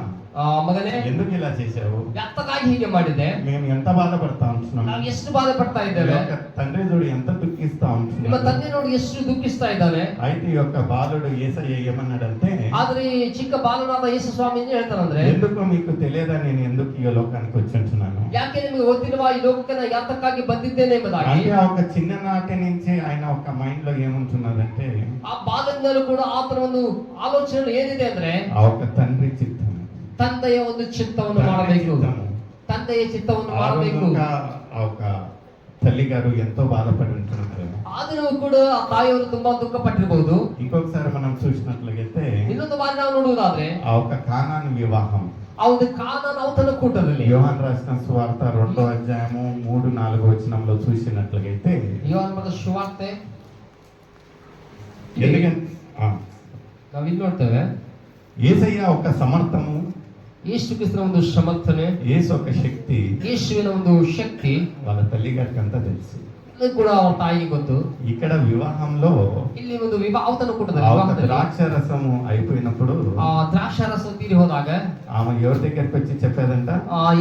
ಮಗನೇ ఎందుకు ఇలా చేశావు, ಎತ್ತಕ್ಕಾಗಿ ಹೀಗೆ ಮಾಡಿದೆ, మేము ఎంత బాధపడతా ఉంటున్నాం, ನಾವು ಎಷ್ಟು ಬಾಧೆ ಪಡ್ತಾ ಇದ್ದೇವೆ, ఈ యొక్క తండ్రి చూడు ఎంత దుఃఖిస్తా ನಿಮ್ಮ ఉంటున్నాం. ತಂದೆ ನೋಡಿ ಎಷ್ಟು ದುಃಖಿಸ್ತಾ ಇದ್ದಾನೆ. అయితే ఈ యొక్క బాలుడు యేసయ్య ఏమన్నాడంటే, ಆದ್ರೆ ಈ ಚಿಕ್ಕ ಬಾಲನಾದ ಯೇಸು ಸ್ವಾಮಿ ಏನ್ ಹೇಳ್ತಾರಂದ್ರೆ, ఎందుకు మీకు తెలియదా నేను ఎందుకు ఈ లోకానికి వచ్చుంటున్నాను, ಯಾಕೆ ನಿಮಗೆ ಗೊತ್ತಿಲ್ವಾ ಈ ಲೋಕಕ್ಕೆ ನಾನು ಯಾತಕ್ಕಾಗಿ ಬಂದಿದ್ದೇನೆ ಎಂಬುದಾಗಿ. అంటే ఆ ఒక చిన్ననాటి నుంచి ఆయన ఒక మైండ్ లో ఏముంటున్నదంటే ಆ ಬಾಲ್ಯದಿಂದಲೂ ಕೂಡ ಆತನ ಒಂದು ಆಲೋಚನೆ ಏನಿದೆ ಅಂದ್ರೆ, ఆ ఒక తండ్రి చిత్తం, ತಂದೆಯ ಒಂದು ಚಿತ್ತವನ್ನು ಮಾಡಬೇಕು, ತಂದೆಯ ಚಿತ್ತವನ್ನು ఆ రోజు ಮಾಡಬೇಕು. ఇంకా ఆ ఒక తల్లి గారు ఎంతో బాధపడి ఉంటున్నారు. ಆದರೂ ಕೂಡ ಆ ತಾಯಿಯವರು ತುಂಬಾ ದುಃಖ ಪಟ್ಟಿರಬಹುದು. ఇంకొకసారి మనం చూసినట్లయితే ಇನ್ನೊಂದು ಬಾರಿ ನಾವು ನೋಡುವುದಾದ್ರೆ ఆ ఒక కానాను వివాహం, ಆ ಒಂದು ಕಾನಾನ್ ಔತಣ ಕೂಟದಲ್ಲಿ యోహాను రాసిన సువార్త 2వ అధ్యాయము 3-4 వచనంలో చూసినట్లయితే, ಯೋಹಾನ ಬರೆದ ಸುವಾರ್ತೆ ఎందుకంటే ನಾವು ಇಲ್ಲಿ ನೋಡ್ತೇವೆ, యేసయ్య ఒక సమర్థము, ಯೇಸು ಕ್ರಿಸ್ತನ ಒಂದು ಸಮರ್ಥನೆ, యేసు ఒక శక్తి ಯೇಸುವಿನ ಒಂದು ಶಕ್ತಿ వాళ్ళ తల్లి గారికి అంతా తెలుసు. ಇದು ಕೂಡ ಅವರ ತಾಯಿಗೆ ಗೊತ್ತು. ఇక్కడ వివాహంలో ಇಲ್ಲಿ ಒಂದು ಔತಣ ಕೂಟದಲ್ಲಿ ఆ ఒక ವಿವಾಹದಲ್ಲಿ ద్రాక్ష రసము అయిపోయినప్పుడు ಆ ದ್ರಾಕ್ಷಾರಸ ತೀರಿ ಹೋದಾಗ ఆమె ఎవరి దగ్గరికి వచ్చి చెప్పేదంట,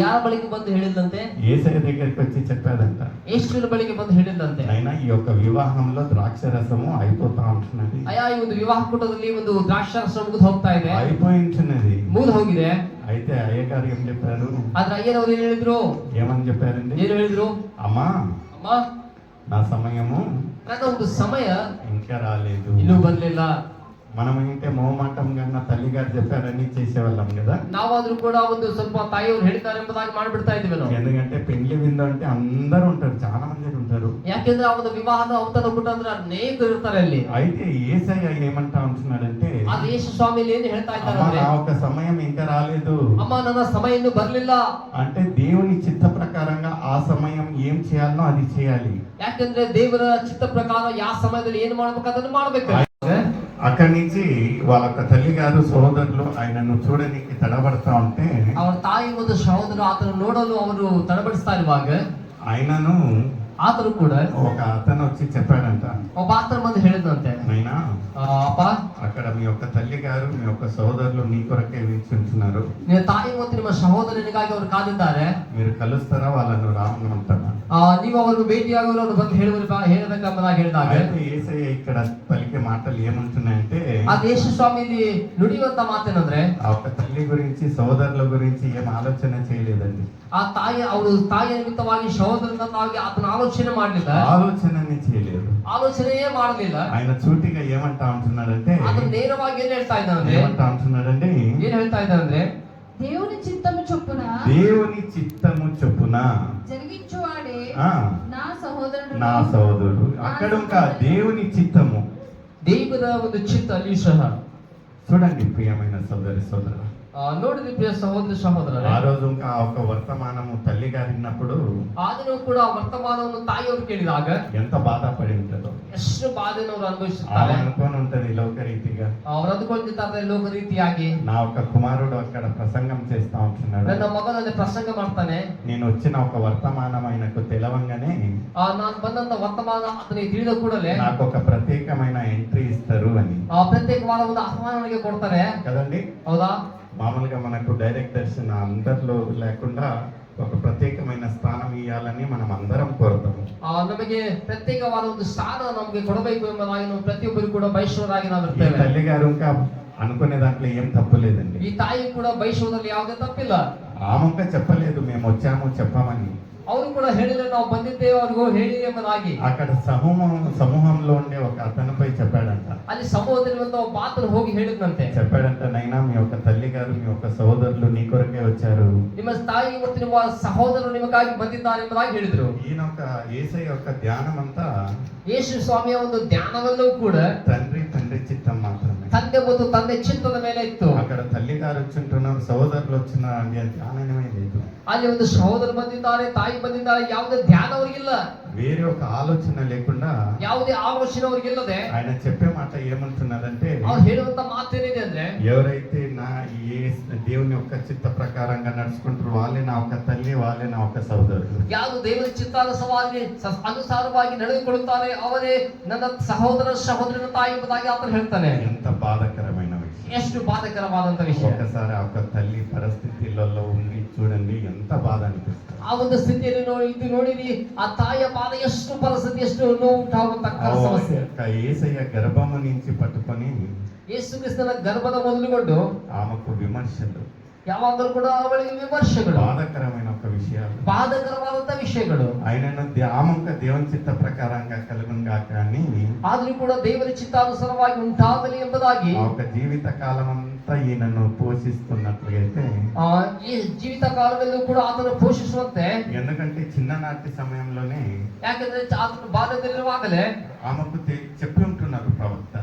ಯಾರ ಬಳಿಗೆ ಬಂದು ಹೇಳಿದಂತೆ, యేసయ్య దగ్గరికి వచ్చి చెప్పేదంట, ಯೇಸುವಿನ ಬಳಿಗೆ ಬಂದು ಹೇಳಿದಂತೆ, అయినా ఈ యొక్క వివాహంలో ద్రాక్ష రసము అయిపోతా ఉంటున్నది, ಅಯ್ಯ ಈ ಒಂದು ವಿವಾಹ ಕೂಟದಲ್ಲಿ ಒಂದು ದ್ರಾಕ್ಷಾರಸ ಮುಗಿದು ಹೋಗ್ತಾ ಇದೆ, అయిపోయించున్నది. ಮುಗಿದು ಹೋಗಿದೆ. అయితే అయ్యగారు ఏం చెప్పారు, ಆದ್ರೆ ಅಯ್ಯನವರು ಏನ್ ಹೇಳಿದ್ರು, ఏమని చెప్పారండి, ಏನು ಹೇಳಿದ್ರು, అమ్మా ಅಮ್ಮ నా సమయము ನನ್ನ ಒಂದು ಸಮಯ ఇంకా రాలేదు. ಇನ್ನೂ ಬರ್ಲಿಲ್ಲ. మనం ఇంటే మొహమాటం కన్నా తల్లి గారు చెప్పారని చేసేవాళ్ళం కదా. ನಾವಾದ್ರೂ ಕೂಡ ಒಂದು ಸ್ವಲ್ಪ ತಾಯಿಯವರು ಹೇಳಿದ್ದಾರೆ ಎಂಬುದಾಗಿ ಮಾಡ್ಬಿಡ್ತಾ ಇದ್ದೀವಿ ನಾವು. ఎందుకంటే పెళ్లి విందు అంటే అందరూ ఉంటారు, చాలా మంది ఉంటారు. ಯಾಕೆಂದ್ರೆ ಆ ಒಂದು ವಿವಾಹದ ಔತಣ ಕೂಟ ಅಂದ್ರೆ ಅನೇಕರು ಇರ್ತಾರೆ ಅಲ್ಲಿ. అయితే యేసయ్య ఏమంటా ఉంటున్నాడంటే, ಆದ್ರೆ ಯೇಸು ಸ್ವಾಮಿ ಏನು ಹೇಳ್ತಾ ಇದ್ದಾರೆ అమ్మా ಅಂದ್ರೆ, నా ఒక సమయం ఇంకా రాలేదు, ಅಮ್ಮ ನನ್ನ ಸಮಯ ಇನ್ನೂ ಬರ್ಲಿಲ್ಲ. అంటే దేవుని చిత్త ప్రకారంగా ఆ సమయం ఏం చేయాలనో అది చేయాలి. ಯಾಕೆಂದ್ರೆ ದೇವರ ಚಿತ್ತ ಪ್ರಕಾರ ಯಾವ ಸಮಯದಲ್ಲಿ ಏನು ಮಾಡ್ಬೇಕು ಅದನ್ನು ಮಾಡ್ಬೇಕು. అక్కడి నుంచి వాళ్ళ తల్లి గారు సోదరులు ఆయనను చూడడానికి తడబడతా ఉంటే, ಅವರ ತಾಯಿ ಒಂದು ಸಹೋದರ ಆತನು ನೋಡಲು ಅವರು ತಡಬಡಿಸ್ತಾ ಇರುವಾಗ ఆయనను ಆತನು ಕೂಡ ఒక అతను వచ్చి చెప్పాడంట, ಒಬ್ಬ ಆತನ ಬಂದು ಹೇಳಿದಂತೆ, నైనా ಅಪ್ಪ అక్కడ మీ యొక్క తల్లి గారు మీ యొక్క సోదరులు నీ కొరకే వేచి ఉంటున్నారు, ನಿಮ್ಮ ತಾಯಿ ಮತ್ತು ನಿಮ್ಮ ಸಹೋದರನಿಗಾಗಿ ಅವರು ಕಾದಿದ್ದಾರೆ, మీరు కలుస్తారా వాళ్ళను రామంటారా. ನೀವು ಅವರನ್ನು ಭೇಟಿಯಾಗಲು ಅವರು ಬಂದು ಹೇಳಬೇಕೆಂಬುದಾಗಿ ಹೇಳಿದಾಗ, అయితే యేసయ్య ఇక్కడ పలికే మాటలు ఏముంటున్నాయంటే, ಆ ಯೇಸು ಸ್ವಾಮಿಲಿ ನುಡಿಯುವಂತ ಮಾತೇನಂದ್ರೆ, ఆ ఒక తల్లి గురించి సోదరుల గురించి ఏం ఆలోచన చేయలేదండి, ಆ ಅವರು ತಾಯಿಯ ನಿಮಿತ್ತವಾಗಿ ಸಹೋದರನಿಮಿತ್ತವಾಗಿ ಆತನ ಆಲೋಚನೆ ಮಾಡಲಿಲ್ಲ, ఆలోచనని చేయలేదు. ಆಲೋಚನೆಯೇ ಮಾಡಲಿಲ್ಲ. ఆయన సూటిగా ఏమంటా ఉంటున్నాడంటే, ಆತನು ನೇರವಾಗಿ ಏನ್ ಹೇಳ್ತಾ ಇದ್ದಾನಂದ್ರೆ, ఏమంటా ఉంటున్నాడండి, ಏನ್ ಹೇಳ್ತಾ ಇದ್ದಾನಂದ್ರೆ, దేవుని చిత్తము చొప్పున దేవుని చిత్తము చొప్పున జరిగించువాడే ఆ, నా సహోదరుడు నా సోదరుడు. అక్కడ ఇంకా దేవుని చిత్తము ದೇವರ ಒಂದು ಚಿತ್ತ ಅಲ್ಲಿ ಸಹ చూడండి ప్రియమైన సోదరి సోదరు. ನೋಡಿದ್ರಿ ಪ್ರಿಯ ಸಹೋದರ ಸಹೋದರರೇ, ఆ రోజు ఇంకా ఒక వర్తమానము తల్లి గారిన్నప్పుడు ಆದರೂ ಕೂಡ ವರ್ತಮಾನವನ್ನು ತಾಯಿಯವರು ಕೇಳಿದಾಗ ఎంత బాధపడి ఉంటుందో, ಎಷ್ಟು ಬಾಧೆಯನ್ನು ಅವರು ఆమె ಅನುಭವಿಸುತ್ತಾರೆ. అనుకొని ఉంటది లోకరీతిగా, ಅವರು ಅಂದುಕೊಂಡಿದ್ದಾರೆ ಲೋಕ ರೀತಿಯಾಗಿ, నా ఒక కుమారుడు అక్కడ ప్రసంగం చేస్తా ఉంటున్నాడు, ನನ್ನ ಮಗನಲ್ಲಿ ಪ್ರಸಂಗ ಮಾಡ್ತಾನೆ, నేను వచ్చిన ఒక వర్తమానం ఆయనకు తెలవంగానే ನಾನು ಬಂದಂತ ವರ್ತಮಾನ ಅದನ್ನ ತಿಳಿದ ಕೂಡಲೇ నాకు ఒక ప్రత్యేకమైన ఎంట్రీ ఇస్తారు అని ಪ್ರತ್ಯೇಕವಾದ ಒಂದು ಆಹ್ವಾನಗಳಿಗೆ ಕೊಡ್ತಾರೆ కదండి. ಹೌದಾ. మామూలుగా మనకు డైరెక్ట్ దర్శన అందరిలో లేకుండా ఒక ప్రత్యేకమైన స్థానం ఇవ్వాలని మనం అందరం కోరుతాము. ನಮಗೆ ಪ್ರತ್ಯೇಕವಾದ ಒಂದು ಸ್ಥಾನ ನಮಗೆ ಕೊಡಬೇಕು ಎಂಬುದಾಗಿ ನಾವು ಪ್ರತಿಯೊಬ್ಬರು ಕೂಡ ಬಯಸುವರಾಗಿ ನಾವು ఈ ಇರ್ತೇವೆ. తల్లి గారు ఇంకా అనుకునే దాంట్లో ఏం తప్పు లేదండి. ಈ ತಾಯಿ ಕೂಡ ಬಯಸುವುದರಲ್ಲಿ ಯಾವುದೇ ತಪ್ಪಿಲ್ಲ. ఆమె చెప్పలేదు మేము వచ్చాము చెప్పామని, ಅವರು ಕೂಡ ಹೇಳಿದ್ರೆ ನಾವು ಬಂದಿದ್ದೇವೆ ಅವ್ರಿಗೂ ಹೇಳಿ ಎಂಬುದಾಗಿ. అక్కడ సమూహంలో ఉండే ఒక అతనిపై చెప్పాడంట, ಅಲ್ಲಿ ಅಲ್ಲಿ ಸಮೂಹದಲ್ಲಿ ಒಂದು ಮಾತನ್ನು ಹೋಗಿ ಹೇಳಿದ್ನಂತೆ. చెప్పాడంట, నైనా మీ యొక్క తల్లి గారు మీ యొక్క సోదరులు నీ కొరకే వచ్చారు. ನಿಮ್ಮ ತಾಯಿ ಮತ್ತು ನಿಮ್ಮ ಸಹೋದರರು ನಿಮಗಾಗಿ ಬಂದಿದ್ದಾರೆ ಎಂಬುದಾಗಿ ಹೇಳಿದ್ರು. ఈయన ఒక యేసయ్య యొక్క ధ్యానం అంతా ಯೇಸು ಸ್ವಾಮಿಯ ಒಂದು ಧ್ಯಾನವಲ್ಲೂ ಕೂಡ తండ్రి చిత్తం మాత్రమే. ತಂದೆ ಮತ್ತು ತಂದೆ ಚಿತ್ತದ ಮೇಲೆ ಇತ್ತು. అక్కడ తల్లి గారు వచ్చింటున్నారు, సోదరులు వచ్చిన ధ్యానమే లేదు. ಅಲ್ಲಿ ಒಂದು ಸಹೋದರ ಬಂದಿದ್ದಾರೆ, ತಾಯಿ ಬಂದಿದ್ದಾರೆ, ಯಾವುದೇ ಧ್ಯಾನ ಅವರಿಗಿಲ್ಲ, వేరే ఒక ఆలోచన లేకుండా ಯಾವುದೇ ಆಲೋಚನೆ ಅವರಿಗಿಲ್ಲದೆ ఆయన చెప్పే మాట ఏమంటున్నదంటే, ಅವ್ರು ಹೇಳುವಂತ ಮಾತೇನಿದೆ ಅಂದ್ರೆ, ఎవరైతే నా ఏ దేవుని యొక్క చిత్త ప్రకారంగా నడుచుకుంటారో వాళ్ళే నా ఒక తల్లి, వాళ్ళే నా ఒక సోదరులు. ಯಾರು ದೇವರ ಚಿತ್ತಾನುಸಾರವಾಗಿ ಅನುಸಾರವಾಗಿ ನಡೆದುಕೊಳ್ಳುತ್ತಾರೆ ಅವರೇ ನನ್ನ ಸಹೋದರ ಸಹೋದರನ ತಾಯಿ ಎಂಬುದಾಗಿ ಆತನು ಹೇಳ್ತಾನೆ. ఎంత బాధకరమైన విషయం. ಎಷ್ಟು ಬಾಧಕರವಾದಂತ ವಿಷಯ. ఒకసారి ఆ ఒక తల్లి పరిస్థితులలో ఉండి చూడండి, ఎంత బాధ అనిపిస్తుంది. ಆ ಒಂದು ಸ್ಥಿತಿಯಲ್ಲಿ ಇದು ನೋಡಿರಿ, ಆ ತಾಯಿಯ ಬಾಧ ಎಷ್ಟು ಪರಿಸ್ಥಿತಿ, ಎಷ್ಟು ನೋವು ಉಂಟಾಗುವಂತ ಸಮಸ್ಯೆ. యేసయ్య గర్భము నుంచి పట్టుకొని ಯೇಸು ಕ್ರಿಸ್ತನ ಗರ್ಭದ ಮೊದಲುಗೊಂಡು ఆమెకు విమర్శలు, ಯಾವಾಗಲೂ ಕೂಡ ಅವಳಿಗೆ ವಿಮರ್ಶೆಗಳು, బాధకరమైన ఒక విషయాలు, ಬಾಧಕರವಾದಂತ ವಿಷಯಗಳು. ఆయనను ఆమెక దేవుని చిత్త ప్రకారంగా కలుగునుగా కానీ ಆದ್ರೂ ಕೂಡ ದೇವರ ಚಿತ್ತಾನುಸಾರವಾಗಿ ಉಂಟಾಗಲಿ ಎಂಬುದಾಗಿ ఆ ఒక జీవిత కాలం అంతా ఈయనను పోషిస్తున్నట్లయితే, ಈ ಜೀವಿತ ಕಾಲದಲ್ಲೂ ಕೂಡ ಆತನು ಪೋಷಿಸುವಂತೆ, ఎందుకంటే చిన్ననాటి సమయంలోనే ಯಾಕಂದ್ರೆ ಆತನು ಬಾಲ್ಯದಲ್ಲಿರುವಾಗಲೇ ఆమెకు చెప్పి ఉంటున్నారు ప్రవక్త,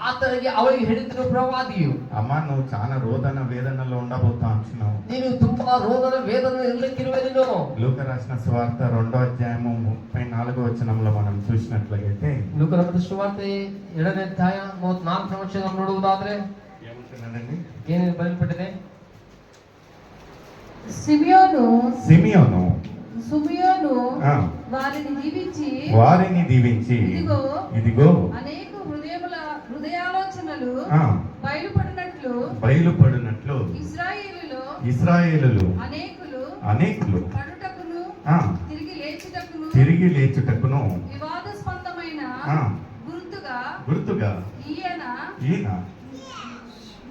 ಆತನಿಗೆ ಅವಳಿಗೆ ಹೇಳಿದ್ರು ಪ್ರವಾದಿಯು, అమ్మ నువ్వు చాలా రోదన వేదనలో ఉండబోతా అంటున్నావు. ನೀನು ತುಂಬಾ ರೋದನ ವೇದನ ಇರಲಿಕ್ಕಿರುವೆ ನೀನು. లూకా రాసిన సువార్త 2వ అధ్యాయము 34వ వచనంలో మనం చూసినట్లయితే ಲೂಕನ ಸುವಾರ್ತೆ 2ನೇ ಅಧ್ಯಾಯ 34ನೇ ವಚನ ನೋಡುವುದಾದ್ರೆ ఏమంటున్నాడండి? ಏನೇನು ಬರೆಯಲ್ಪಟ್ಟಿದೆ? సిమియోను ఆ, వారిని దీవించి ఇదిగో అనేక హృదయాలోచనలు ఆ, బయలుపడినట్లు ఇశ్రాయేలులు అనేకులు ఆ, తిరిగి లేచుటకును వివాదాస్పదమైన ఆ, గుర్తుగా ఈయన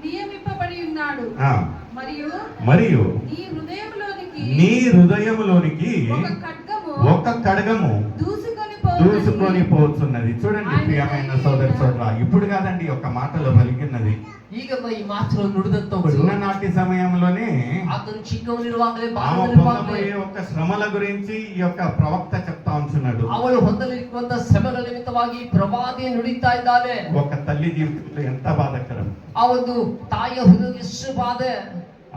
నియమింపబడి ఉన్నాడు. ఆ, మరియు నీ హృదయములోనికి ఒక ఖడ్గము దూసుకొని పోతున్నది. చూడండి ప్రియమైన సోదరి సోదరా, ఇప్పుడు కాదండి ఒక మాటలో పలికినది. ಈಗ ಈ ಮಾತನ್ನು ನುಡಿದಂತವಳು చిన్ననాటి సమయంలోనే ಆತನು ಚಿಕ್ಕವನಿರುವಾಗಲೇ ఆమె పొందబోయే ఒక శ్రమల గురించి ఈ యొక్క ప్రవక్త చెప్తా ఉంటున్నాడు. ಅವಳು ಹೊಂದಲಿರುವಂತ ಶ್ರಮಗಳ ನಿಮಿತ್ತವಾಗಿ ಪ್ರವಾದಿ ನುಡಿತಾ ಇದ್ದಾಳೆ. ఒక తల్లి జీవితంలో ఎంత బాధకరం. ಆ ಒಂದು ತಾಯಿಯ ಹೃದಯ ಎಷ್ಟು ಬಾಧೆ.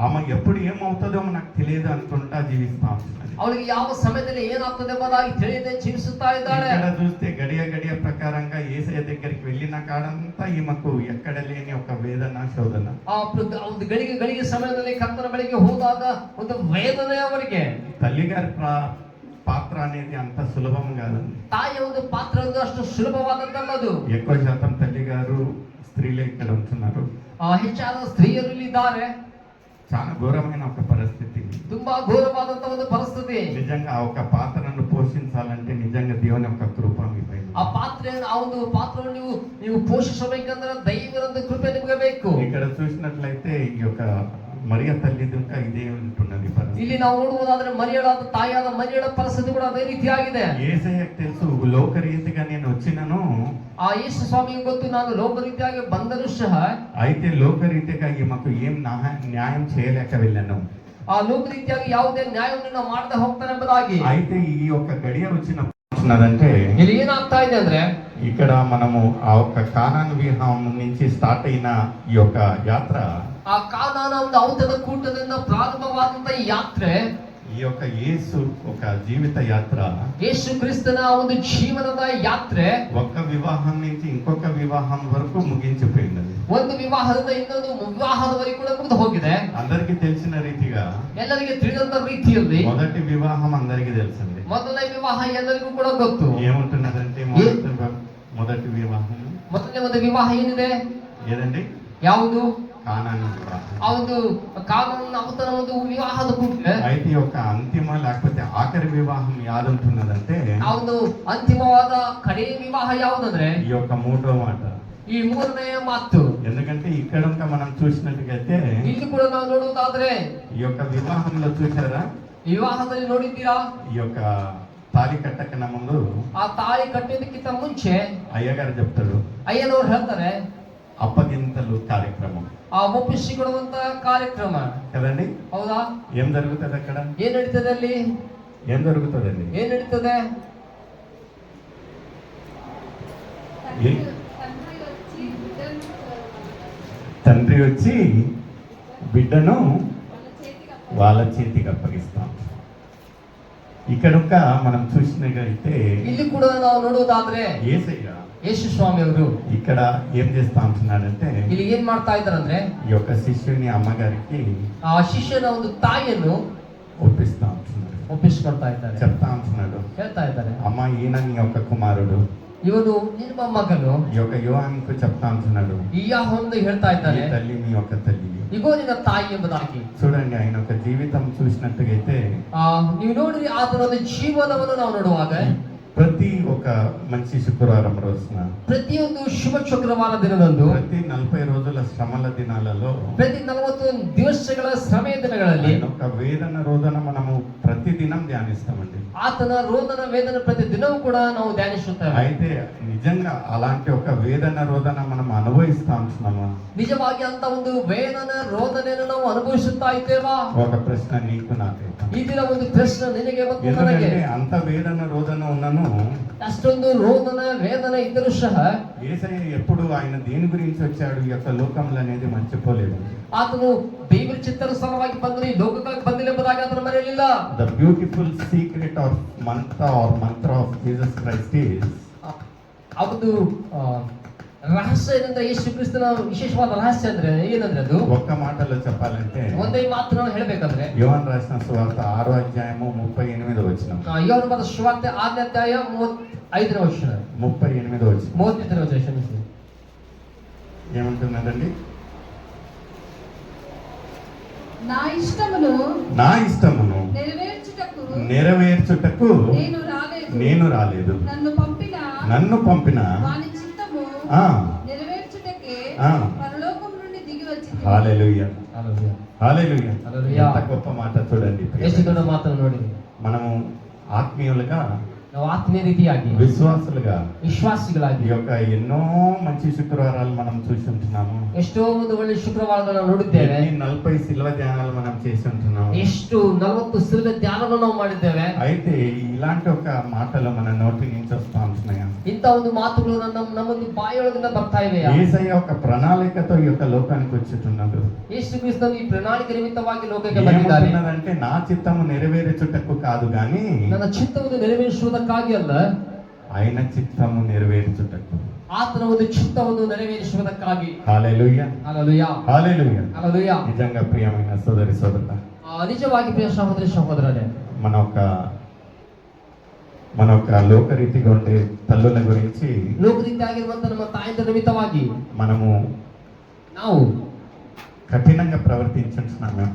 ఆమె ఎప్పుడు ఏమవుతుందో నాకు తెలియదు అనుకుంటా జీవిస్తా ఉంటున్నది. ಅವಳಿಗೆ ಯಾವ ಸಮಯದಲ್ಲಿ ಏನಾಗ್ತದೆ ಎಂಬುದಾಗಿ ತಿಳಿಯದೆ ಜೀವಿಸುತ್ತಾ ಇದ್ದಾಳೆ. ఇక్కడ చూస్తే గడియ ప్రకారంగా యేసయ్య దగ్గరికి వెళ్ళిన కాడంతా ఈమెకు ఎక్కడ లేని ఒక వేదన, శోధన. ಆ ಒಂದು ಗಳಿಗೆ ಸಮಯದಲ್ಲಿ ಕರ್ತನ ಬಳಿಗೆ ಹೋದಾಗ ಒಂದು ವೇದನೆ ಅವರಿಗೆ. తల్లి గారి పాత్ర అనేది అంత సులభం కాదండి. ತಾಯಿಯ ಒಂದು ಪಾತ್ರ ಅಷ್ಟು ಸುಲಭವಾದದ್ದಲ್ಲದು. ఎక్కువ శాతం తల్లి గారు స్త్రీలే ఇక్కడ ఉంటున్నారు. ಹೆಚ್ಚಾದ ಸ್ತ್ರೀಯರು ಇಲ್ಲಿದ್ದಾರೆ. చాలా ఘోరమైన ఒక పరిస్థితి, ತುಂಬಾ ಘೋರವಾದಂತ ಒಂದು ಪರಿಸ್ಥಿತಿ. నిజంగా ఆ ఒక పాత్రను పోషించాలంటే నిజంగా దేవుని యొక్క కృప మీపై. ಆ ಒಂದು ಪಾತ್ರವನ್ನು ನೀವು ಪೋಷಿಸಬೇಕಂದ್ರೆ ದೈವದ ಕೃಪೆ ನಿಮಗೆ ಬೇಕು. ఇక్కడ చూసినట్లయితే ఈ యొక్క మరియ తల్లి దుఃಖ ఇదే ఉంటున్నది పరిస్థితి. ಇಲ್ಲಿ ನಾವು ನೋಡುವುದಾದ್ರೆ ಮರಿಯಳಾದ ತಾಯಿಯಾದ ಮರಿಯಳ ಪರಿಸ್ಥಿತಿ ಕೂಡ ಅದೇ ರೀತಿಯಾಗಿದೆ. యేసయ్యకు తెలుసు లోకరీతిగా నేను వచ్చినను, ಆ ಯೇಸು ಸ್ವಾಮಿಗೆ ಗೊತ್ತು ನಾನು ಲೋಕರೀತಿಯಾಗಿ ಬಂದರೂ ಸಹ అయితే లోకరీతిగా ఈమెకు ఏం న్యాయం చేయలేక వెళ్ళాను. ಆ ಲೋಕರೀತಿಯಾಗಿ ಯಾವುದೇ ನ್ಯಾಯವನ್ನು ಮಾಡದೆ ಹೋಗ್ತಾನೆ ಎಂಬುದಾಗಿ. అయితే ఈ యొక్క గడియ వచ్చినదంటే ಇಲ್ಲಿ ಏನಾಗ್ತಾ ಇದೆ ಅಂದ್ರೆ, ఇక్కడ మనము ఆ ఒక కానాను వివాహం నుంచి స్టార్ట్ అయిన ఈ యొక్క యాత్ర, ಆ ಕಾನಾನ ಒಂದು ಔತಣ ಕೂಟದಿಂದ ಪ್ರಾರಂಭವಾದಂತ ಈ ಯಾತ್ರೆ, ఈ యొక్క యేసు ఒక జీవిత యాత్ర, ಯೇಸು ಕ್ರಿಸ್ತನ ಒಂದು ಜೀವನದ ಯಾತ್ರೆ ఒక వివాహం నుంచి ఇంకొక వివాహం వరకు ముగించిపోయినది. ಒಂದು ವಿವಾಹದಿಂದ ಇನ್ನೊಂದು ವಿವಾಹದವರೆಗೂ ಕೂಡ ಮುಗಿದು ಹೋಗಿದೆ. అందరికీ తెలిసిన రీతిగా ಎಲ್ಲರಿಗೆ ತಿಳಿದಂತ ರೀತಿಯಲ್ಲಿ మొదటి వివాహం అందరికీ తెలుసండి. ಮೊದಲನೇ ವಿವಾಹ ಎಲ್ಲರಿಗೂ ಕೂಡ ಗೊತ್ತು. ఏముంటున్నదంటే మొదటి వివాహం, ಮೊದಲನೇ ಒಂದು ವಿವಾಹ ಏನಿದೆ? ఏదండి? ಯಾವುದು? కానాను వివాహం. ಆ ಒಂದು ಕಾನೂನು ಅವತನ ಒಂದು ವಿವಾಹದ ಕೂಟ. అయితే ఒక అంతిమ లేకపోతే ఆఖరి వివాహం యాదుంటున్నదంటే ಆ ಒಂದು ಅಂತಿಮವಾದ ಕಡೆಯ ವಿವಾಹ ಯಾವುದಂದ್ರೆ ఈ యొక్క మూడో మాట. ಈ ಮೂರನೇ ಮಾತು. ఎందుకంటే ఇక్కడ మనం చూసినట్టుగైతే ಇಲ್ಲಿ ಕೂಡ ನಾವು ನೋಡುವುದಾದ್ರೆ ఈ యొక్క వివాహంలో చూసారా, ವಿವಾಹದಲ್ಲಿ ನೋಡಿದ್ದೀರಾ, ఈ యొక్క తాళి కట్టకన్నా ముందు ಆ ತಾಳಿ ಕಟ್ಟೋದಕ್ಕಿಂತ ಮುಂಚೆ అయ్యగారు చెప్తాడు ಅಯ್ಯನವ್ರು ಹೇಳ್ತಾರೆ అప్పగింతలు కార్యక్రమం ಆ ಒಪ್ಪಿಸಿಕೊಡುವಂತ ಕಾರ್ಯಕ್ರಮ కదండి. ಹೌದಾ? ఏం జరుగుతుంది అక్కడ? ಏನ್ ನಡೀತದೆ ಅಲ್ಲಿ? ఏం జరుగుతుందండి? ಏನ್ ನಡೀತದೆ? తండ్రి వచ్చి బిడ్డను వాళ్ళ చేతికి అప్పగిస్తాం. ఇక్కడ మనం చూసినట్లయితే ಇಲ್ಲಿ ಕೂಡ ನಾವು ನೋಡುವುದಾದ್ರೆ యేసయ్య ಯೇಸು ಸ್ವಾಮಿ ಅವರು ఇక్కడ ఏం చేస్తా ఉంటున్నాడంటే ಇಲ್ಲಿ ಏನ್ ಮಾಡ್ತಾ ಇದ್ದಾರಂದ್ರೆ ఈ యొక్క శిష్యుని అమ్మగారికి ಆ ಶಿಷ್ಯನ ಒಂದು ತಾಯಿಯನ್ನು ఒప్పిస్తా ఉంటున్నాడు, ಒಪ್ಪಿಸಿಕೊಳ್ತಾ ಇದ್ದಾರೆ, చెప్తా ఉంటున్నాడు, ಹೇಳ್ತಾ ಇದ್ದಾರೆ, అమ్మ ఈయన నీ యొక్క కుమారుడు, ಇವನು ನಿಮ್ಮ ಮಗನು. ఈ యొక్క యువానికి చెప్తా ఉంటున్నాడు, ಈ ಒಂದು ಹೇಳ್ತಾ ఈ ಇದ್ದಾನೆ, తల్లి మీ యొక్క తల్లి. ಇಗೋ ನಿನ್ನ ತಾಯಿ ಎಂಬುದಾಗಿ. చూడండి ఆయన యొక్క జీవితం చూసినట్టుగైతే ನೀವು ನೋಡ್ರಿ ಆತನ ಒಂದು ಜೀವನವನ್ನು ನಾವು ನೋಡುವಾಗ ప్రతి ఒక మంచి శుక్రవారం రోజున ಪ್ರತಿಯೊಂದು ಶುಭ ಶುಕ್ರವಾರ ದಿನದಂದು ప్రతి 40 రోజుల శ్రమల దినాలలో ಪ್ರತಿ 41 ದಿವಸಗಳ ಶ್ರಮೆಯ ದಿನಗಳಲ್ಲಿ ఆయన యొక్క వేదన రోదన మనము ప్రతి దినం ధ్యానిస్తామండి. ಆತನ ರೋದನ ವೇದನ ಪ್ರತಿ ದಿನವೂ ಕೂಡ ನಾವು ಧ್ಯಾನಿಸುತ್ತೇವೆ. అయితే నిజంగా అలాంటి ఒక వేదన రోదన మనం అనుభవిస్తా ఉంటున్నామా? ನಿಜವಾಗಿ ಅಂತ ಒಂದು ವೇದನ ರೋದನೆಯನ್ನು ನಾವು ಅನುಭವಿಸುತ್ತಾ ಇದ್ದೇವಾ? ఒక ప్రశ్న నీకు నాకైతే. ಈ ದಿನ ಒಂದು ಪ್ರಶ್ನೆ ನಿನಗೆ ಮತ್ತು ನನಗೆ. ఎందుకంటే అంత వేదన రోదన ఉన్నను ಅಷ್ಟೊಂದು ರೋದನ ವೇದನೆ ಇದ್ದರೂ ಸಹ యేసయ్య ఎప్పుడు ఆయన దేని గురించి వచ్చాడు ఈ యొక్క లోకంలో అనేది మర్చిపోలేదు. ಆತನು ದೇವರ ಚಿತ್ತಾನುಸಾರವಾಗಿ ಬಂದರೆ ಈ ಲೋಕಕ್ಕೆ ಬಂದಿಲ್ಲ ಎಂಬುದಾಗಿ ಆತನ ಮರೆಯಲಿಲ್ಲ. The beautiful secret of mantra of Jesus Christ is ಆ ಒಂದು ರಹಸ್ಯ ಏನಂದ್ರೆ ಯೇಸು ಕ್ರಿಸ್ತನ ವಿಶೇಷವಾದ ರಹಸ್ಯ ಅಂದ್ರೆ ಏನಂದ್ರೆ ಅದು ఒక్క మాటలో చెప్పాలంటే ಒಂದೇ ಮಾತು ನಾವು ಹೇಳ್ಬೇಕಂದ್ರೆ యోహాను రాసిన సువార్త 6వ అధ్యాయము 38వ వచనం. ಯೋಹಾನ ಬರೆದ ಸುವಾರ್ತೆ 6ನೇ ಅಧ್ಯಾಯ 35ನೇ ವಚನ 38వ వచనం 38ನೇ ವಚನ ಕ್ಷಮಿಸಿ. ఏమంటున్నదండి? నా ఇష్టమును నెరవేర్చుటకు నేను రాలేదు, నన్ను పంపిన వాని చిత్తము నెరవేర్చుటకే పరలోకం నుండి దిగి వచ్చింది. హల్లెలూయా, హల్లెలూయా, హల్లెలూయా. హల్లెలూయా. ఎంత గొప్ప మాట చూడండి. ಎಷ್ಟು ದೊಡ್ಡ ಮಾತನ್ನು ನೋಡಿ. మనము ఆత్మీయులుగా ನಾವು ಆತ್ಮೀಯ ರೀತಿಯಾಗಿ విశ్వాసులుగా ವಿಶ್ವಾಸಿಗಳಾಗಿ ఈ యొక్క ఎన్నో మంచి శుక్రవారాలు మనం చూసి ఉంటున్నాము. ಎಷ್ಟೋ ಒಂದು ಒಳ್ಳೆ ಶುಕ್ರವಾರಗಳನ್ನು ನಾವು ನೋಡಿದ್ದೇವೆ. 40 శిల్వ ధ్యానాలు మనం చేసి ఉంటున్నాము. ಎಷ್ಟು 40 ಸಿಲ್ವೆ ಧ್ಯಾನವನ್ನು ನಾವು ಮಾಡಿದ್ದೇವೆ. అయితే ఇలాంటి ఒక మాటలు మన నోటి నుంచి వస్తూ ఉంటున్నాయా? ಇಂಥ ಒಂದು ಮಾತುಗಳು ನಮ್ಮೊಂದು ಬಾಯೊಳಗಿಂದ ಬರ್ತಾ ಇವೆಯಾ? యేసయ్య ఒక ప్రణాళికతో ఈ యొక్క లోకానికి వచ్చుతున్నాడు. ಯೇಸು ಕ್ರಿಸ್ತನು ಈ ಪ್ರಣಾಳಿಕೆ ನಿಮಿತ್ತವಾಗಿ ಲೋಕಕ್ಕೆ ಬಂದಿದ್ದಾರೆ. ఏమంటున్నాడంటే నా చిత్తము నెరవేర్చుటకు కాదు గాని ನನ್ನ ಚಿತ್ತವನ್ನು ನೆರವೇರಿಸುವುದಕ್ಕಾಗಿ ಅಲ್ಲ, ఆయన చిత్తము నెరవేర్చుటకు. ಆತನ ಒಂದು ಚಿತ್ತವನ್ನು ನೆರವೇರಿಸುವುದಕ್ಕಾಗಿ. హల్లెలూయా, ಹಲ್ಲೆಲೂಯಾ, హల్లెలూయా. ಹಲ್ಲೆಲೂಯಾ. నిజంగా ప్రియమైన సోదరి సోదరుల, ನಿಜವಾಗಿ ಪ್ರಿಯ ಸಹೋದರಿ ಸಹೋದರರೇ, మన ఒక లోకరీతిగా ఉండే తల్లుల గురించి ಲೋಕರೀತಿಯಾಗಿರುವಂತ ನಮ್ಮ ತಾಯಂದಿರ ನಿಮಿತ್ತವಾಗಿ మనము ನಾವು కఠినంగా ప్రవర్తించుంటున్నాము.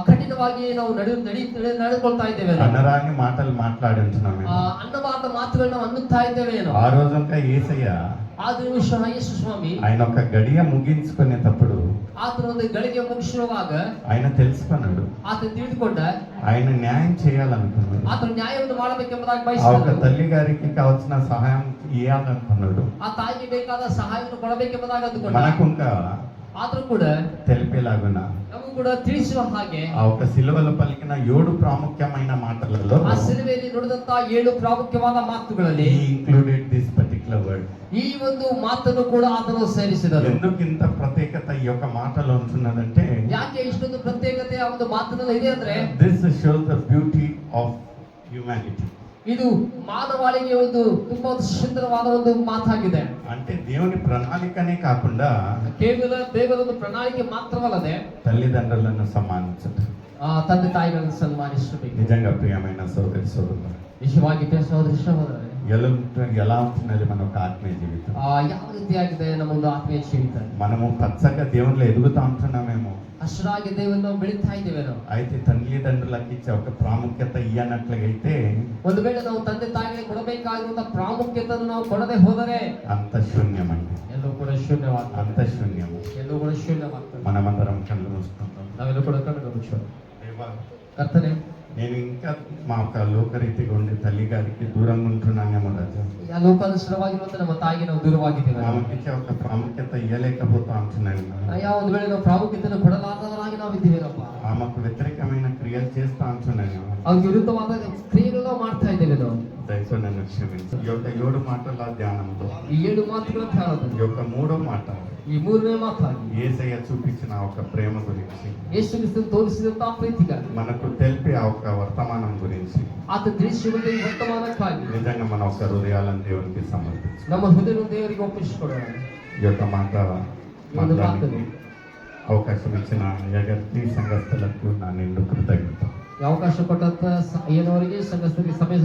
ಕಠಿಣವಾಗಿ ನಾವು ನಡೆದುಕೊಳ್ತಾ ಇದ್ದೇವೆ. అనరాని మాటలు మాట్లాడుంటున్నాము. ಅನ್ನವಾದ ಮಾತುಗಳನ್ನ ಅನ್ನುತ್ತಾ ಇದ್ದೇವೆ. ఆ రోజంతా యేసయ్య ಆ ದಿವಸ ಯೇಸು ಸ್ವಾಮಿ ఆయన ఒక గడియ ముగించుకునేటప్పుడు ಆತನ ಒಂದು ಗಳಿಗೆ ಮುಗಿಸುವಾಗ ఆయన తెలుసుకున్నాడు, ಆತನ ತಿಳಿದುಕೊಂಡ ఆయన న్యాయం చేయాలనుకున్నాడు. ಆತನ ನ್ಯಾಯವನ್ನು ಮಾಡಬೇಕೆಂಬುದಾಗಿ ఆ ఒక ಬಯಸಿದನು. తల్లి గారికి కావాల్సిన సహాయం ఇవ్వాలనుకున్నాడు. ಆ ತಾಯಿಗೆ ಬೇಕಾದ ಸಹಾಯವನ್ನು ಕೊಡಬೇಕೆಂಬುದಾಗಿ ಅಂದುಕೊಂಡ. మనకు ఇంకా ಆದ್ರೂ ಕೂಡ తెలిపేలాగున ನಮಗೂ ಕೂಡ ತಿಳಿಸುವ ಹಾಗೆ ఆ ఒక సిలువలో పలికిన 7 ప్రాముఖ్యమైన మాటలలో ಆ ಸಿಲುಬೆಯಲ್ಲಿ ನುಡಿದಂತ 7 ಪ್ರಾಮುಖ್ಯವಾದ ಮಾತುಗಳಲ್ಲಿ he included this particular word. ಈ ಒಂದು ಮಾತನ್ನು ಕೂಡ ಆತನು ಸೇರಿಸಿದನು. ఎందుకు ఇంత ప్రత్యేకత ఈ యొక్క మాటలో ఉంటున్నదంటే ಯಾಕೆ ಇಷ್ಟೊಂದು ಪ್ರತ್ಯೇಕತೆ ಆ ಒಂದು ಮಾತಿನಲ್ಲಿ ಇದೆ ಅಂದ್ರೆ this shows the beauty of humanity. ಇದು ಮಾನವಾಳಿಗೆ ಒಂದು ತುಂಬಾ ಒಂದು ಸುಂದರವಾದ ಒಂದು ಮಾತಾಗಿದೆ. అంటే దేవుని ప్రణాళికనే కాకుండా ಕೇವಲ ದೇವರ ಒಂದು ಪ್ರಣಾಳಿಕೆ ಮಾತ್ರವಲ್ಲದೆ తల్లిదండ్రులను సన్మానించడం. ತಂದೆ ತಾಯಿಗಳನ್ನು ಸನ್ಮಾನಿಸಬೇಕು. నిజంగా ప్రియమైన సోదరి సోదరులు, ನಿಜವಾಗಿ ಸಹೋದರಿ ಸಹೋದರರೇ, ఎలా ఉంటున్నది మన ఒక ఆత్మీయ జీవితం? ಯಾವ ರೀತಿಯಾಗಿದೆ ನಮ್ಮ ಒಂದು ಆತ್ಮೀಯ ಜೀವಿತ? మనము పచ్చగా దేవునిలో ఎదుగుతా ఉంటున్నామేమో, ಹಸಿರಾಗಿ ದೇವರನ್ನು ಬೆಳೀತಾ ಇದ್ದೇವೆ ನಾವು. అయితే తల్లిదండ్రులకు ఇచ్చే ఒక ప్రాముఖ్యత ఇయ్యనట్లయితే ಒಂದು ವೇಳೆ ನಾವು ತಂದೆ ತಾಯಿಗಳಿಗೆ ಕೊಡಬೇಕಾಗಿರುವಂತಹ ಪ್ರಾಮುಖ್ಯತೆಯನ್ನು ನಾವು ಕೊಡದೆ ಹೋದರೆ అంత శూన్యమండి, ಎಲ್ಲವೂ ಕೂಡ ಶೂನ್ಯವಾಗ್ತದೆ. అంత శూన్యము. ಎಲ್ಲವೂ ಕೂಡ ಶೂನ್ಯವಾಗ್ತದೆ. మనమందరం కళ్ళు మూసుకుంటాం. ನಾವೆಲ್ಲೂ ಕೂಡ ಕಣ್ಣು ಮುಚ್ಚೋಣ. దేవా, ಕರ್ತನೆ, నేను ఇంకా మా ఒక లోకరీతిగా ఉండే తల్లి గారికి దూరంగా ఉంటున్నానేమో రాజా. ಆ ಲೋಕಾನುಸಾರವಾಗಿರುವಂತ ನಮ್ಮ ತಾಯಿಗೆ ನಾವು ದೂರವಾಗಿದ್ದೇವೆ. ఆమెకి ఒక ప్రాముఖ్యత ఇవ్వలేకపోతా ఉంటున్నాను. ಅಯ್ಯ, ಒಂದು ವೇಳೆ ನಾವು ಪ್ರಾಮುಖ್ಯತೆಯನ್ನು ಕೊಡಲಾರದವರಾಗಿ ನಾವು ಇದ್ದೇವೇನಪ್ಪ. ఆమెకు వ్యతిరేకమైన క్రియలు చేస్తా ఉంటున్నాను. ಅವ್ರಿಗೆ ವಿರುದ್ಧವಾದ ಕ್ರಿಯೆಗಳು ನಾವು ಮಾಡ್ತಾ ಇದ್ದೇವೆ ನಾವು. దయతో నన్ను క్షమించు. ఈ యొక్క 7 మాటల ధ్యానంలో ಈ 7 మాటಗಳ ಧ್ಯಾನದಲ್ಲಿ ఈ యొక్క 3వ మాట ಈ 3ನೇ ಮಾತಾಗಿ యేసయ్య చూపించిన ఆ ఒక ప్రేమ గురించి, ಯೇಸು ಕ್ರಿಸ್ತನು ತೋರಿಸಿದಂತಹ ಪ್ರೀತಿಗಾಗಿ, మనకు తెలిపే ఆ ఒక వర్తమానం గురించి ಆತ ತಿಳಿಸಿರುವಂತ ಈ ವರ್ತಮಾನಕ್ಕಾಗಿ నిజంగా మన ఒక హృదయాలను దేవునికి సమర్పించు. ನಮ್ಮ ಹೃದಯವನ್ನು ದೇವರಿಗೆ ಒಪ್ಪಿಸಿಕೊಡೋಣ. ఈ యొక్క మాట మాట్లాడడానికి అవకాశం ఇచ్చిన అయ్యగారికి సంఘస్థులకు నా నిండు కృతజ్ఞత. ಈ ಅವಕಾಶ ಕೊಟ್ಟಂತ ಅಯ್ಯನವರಿಗೆ ಸಂಘಸ್ಥರಿಗೆ ಸಭೆ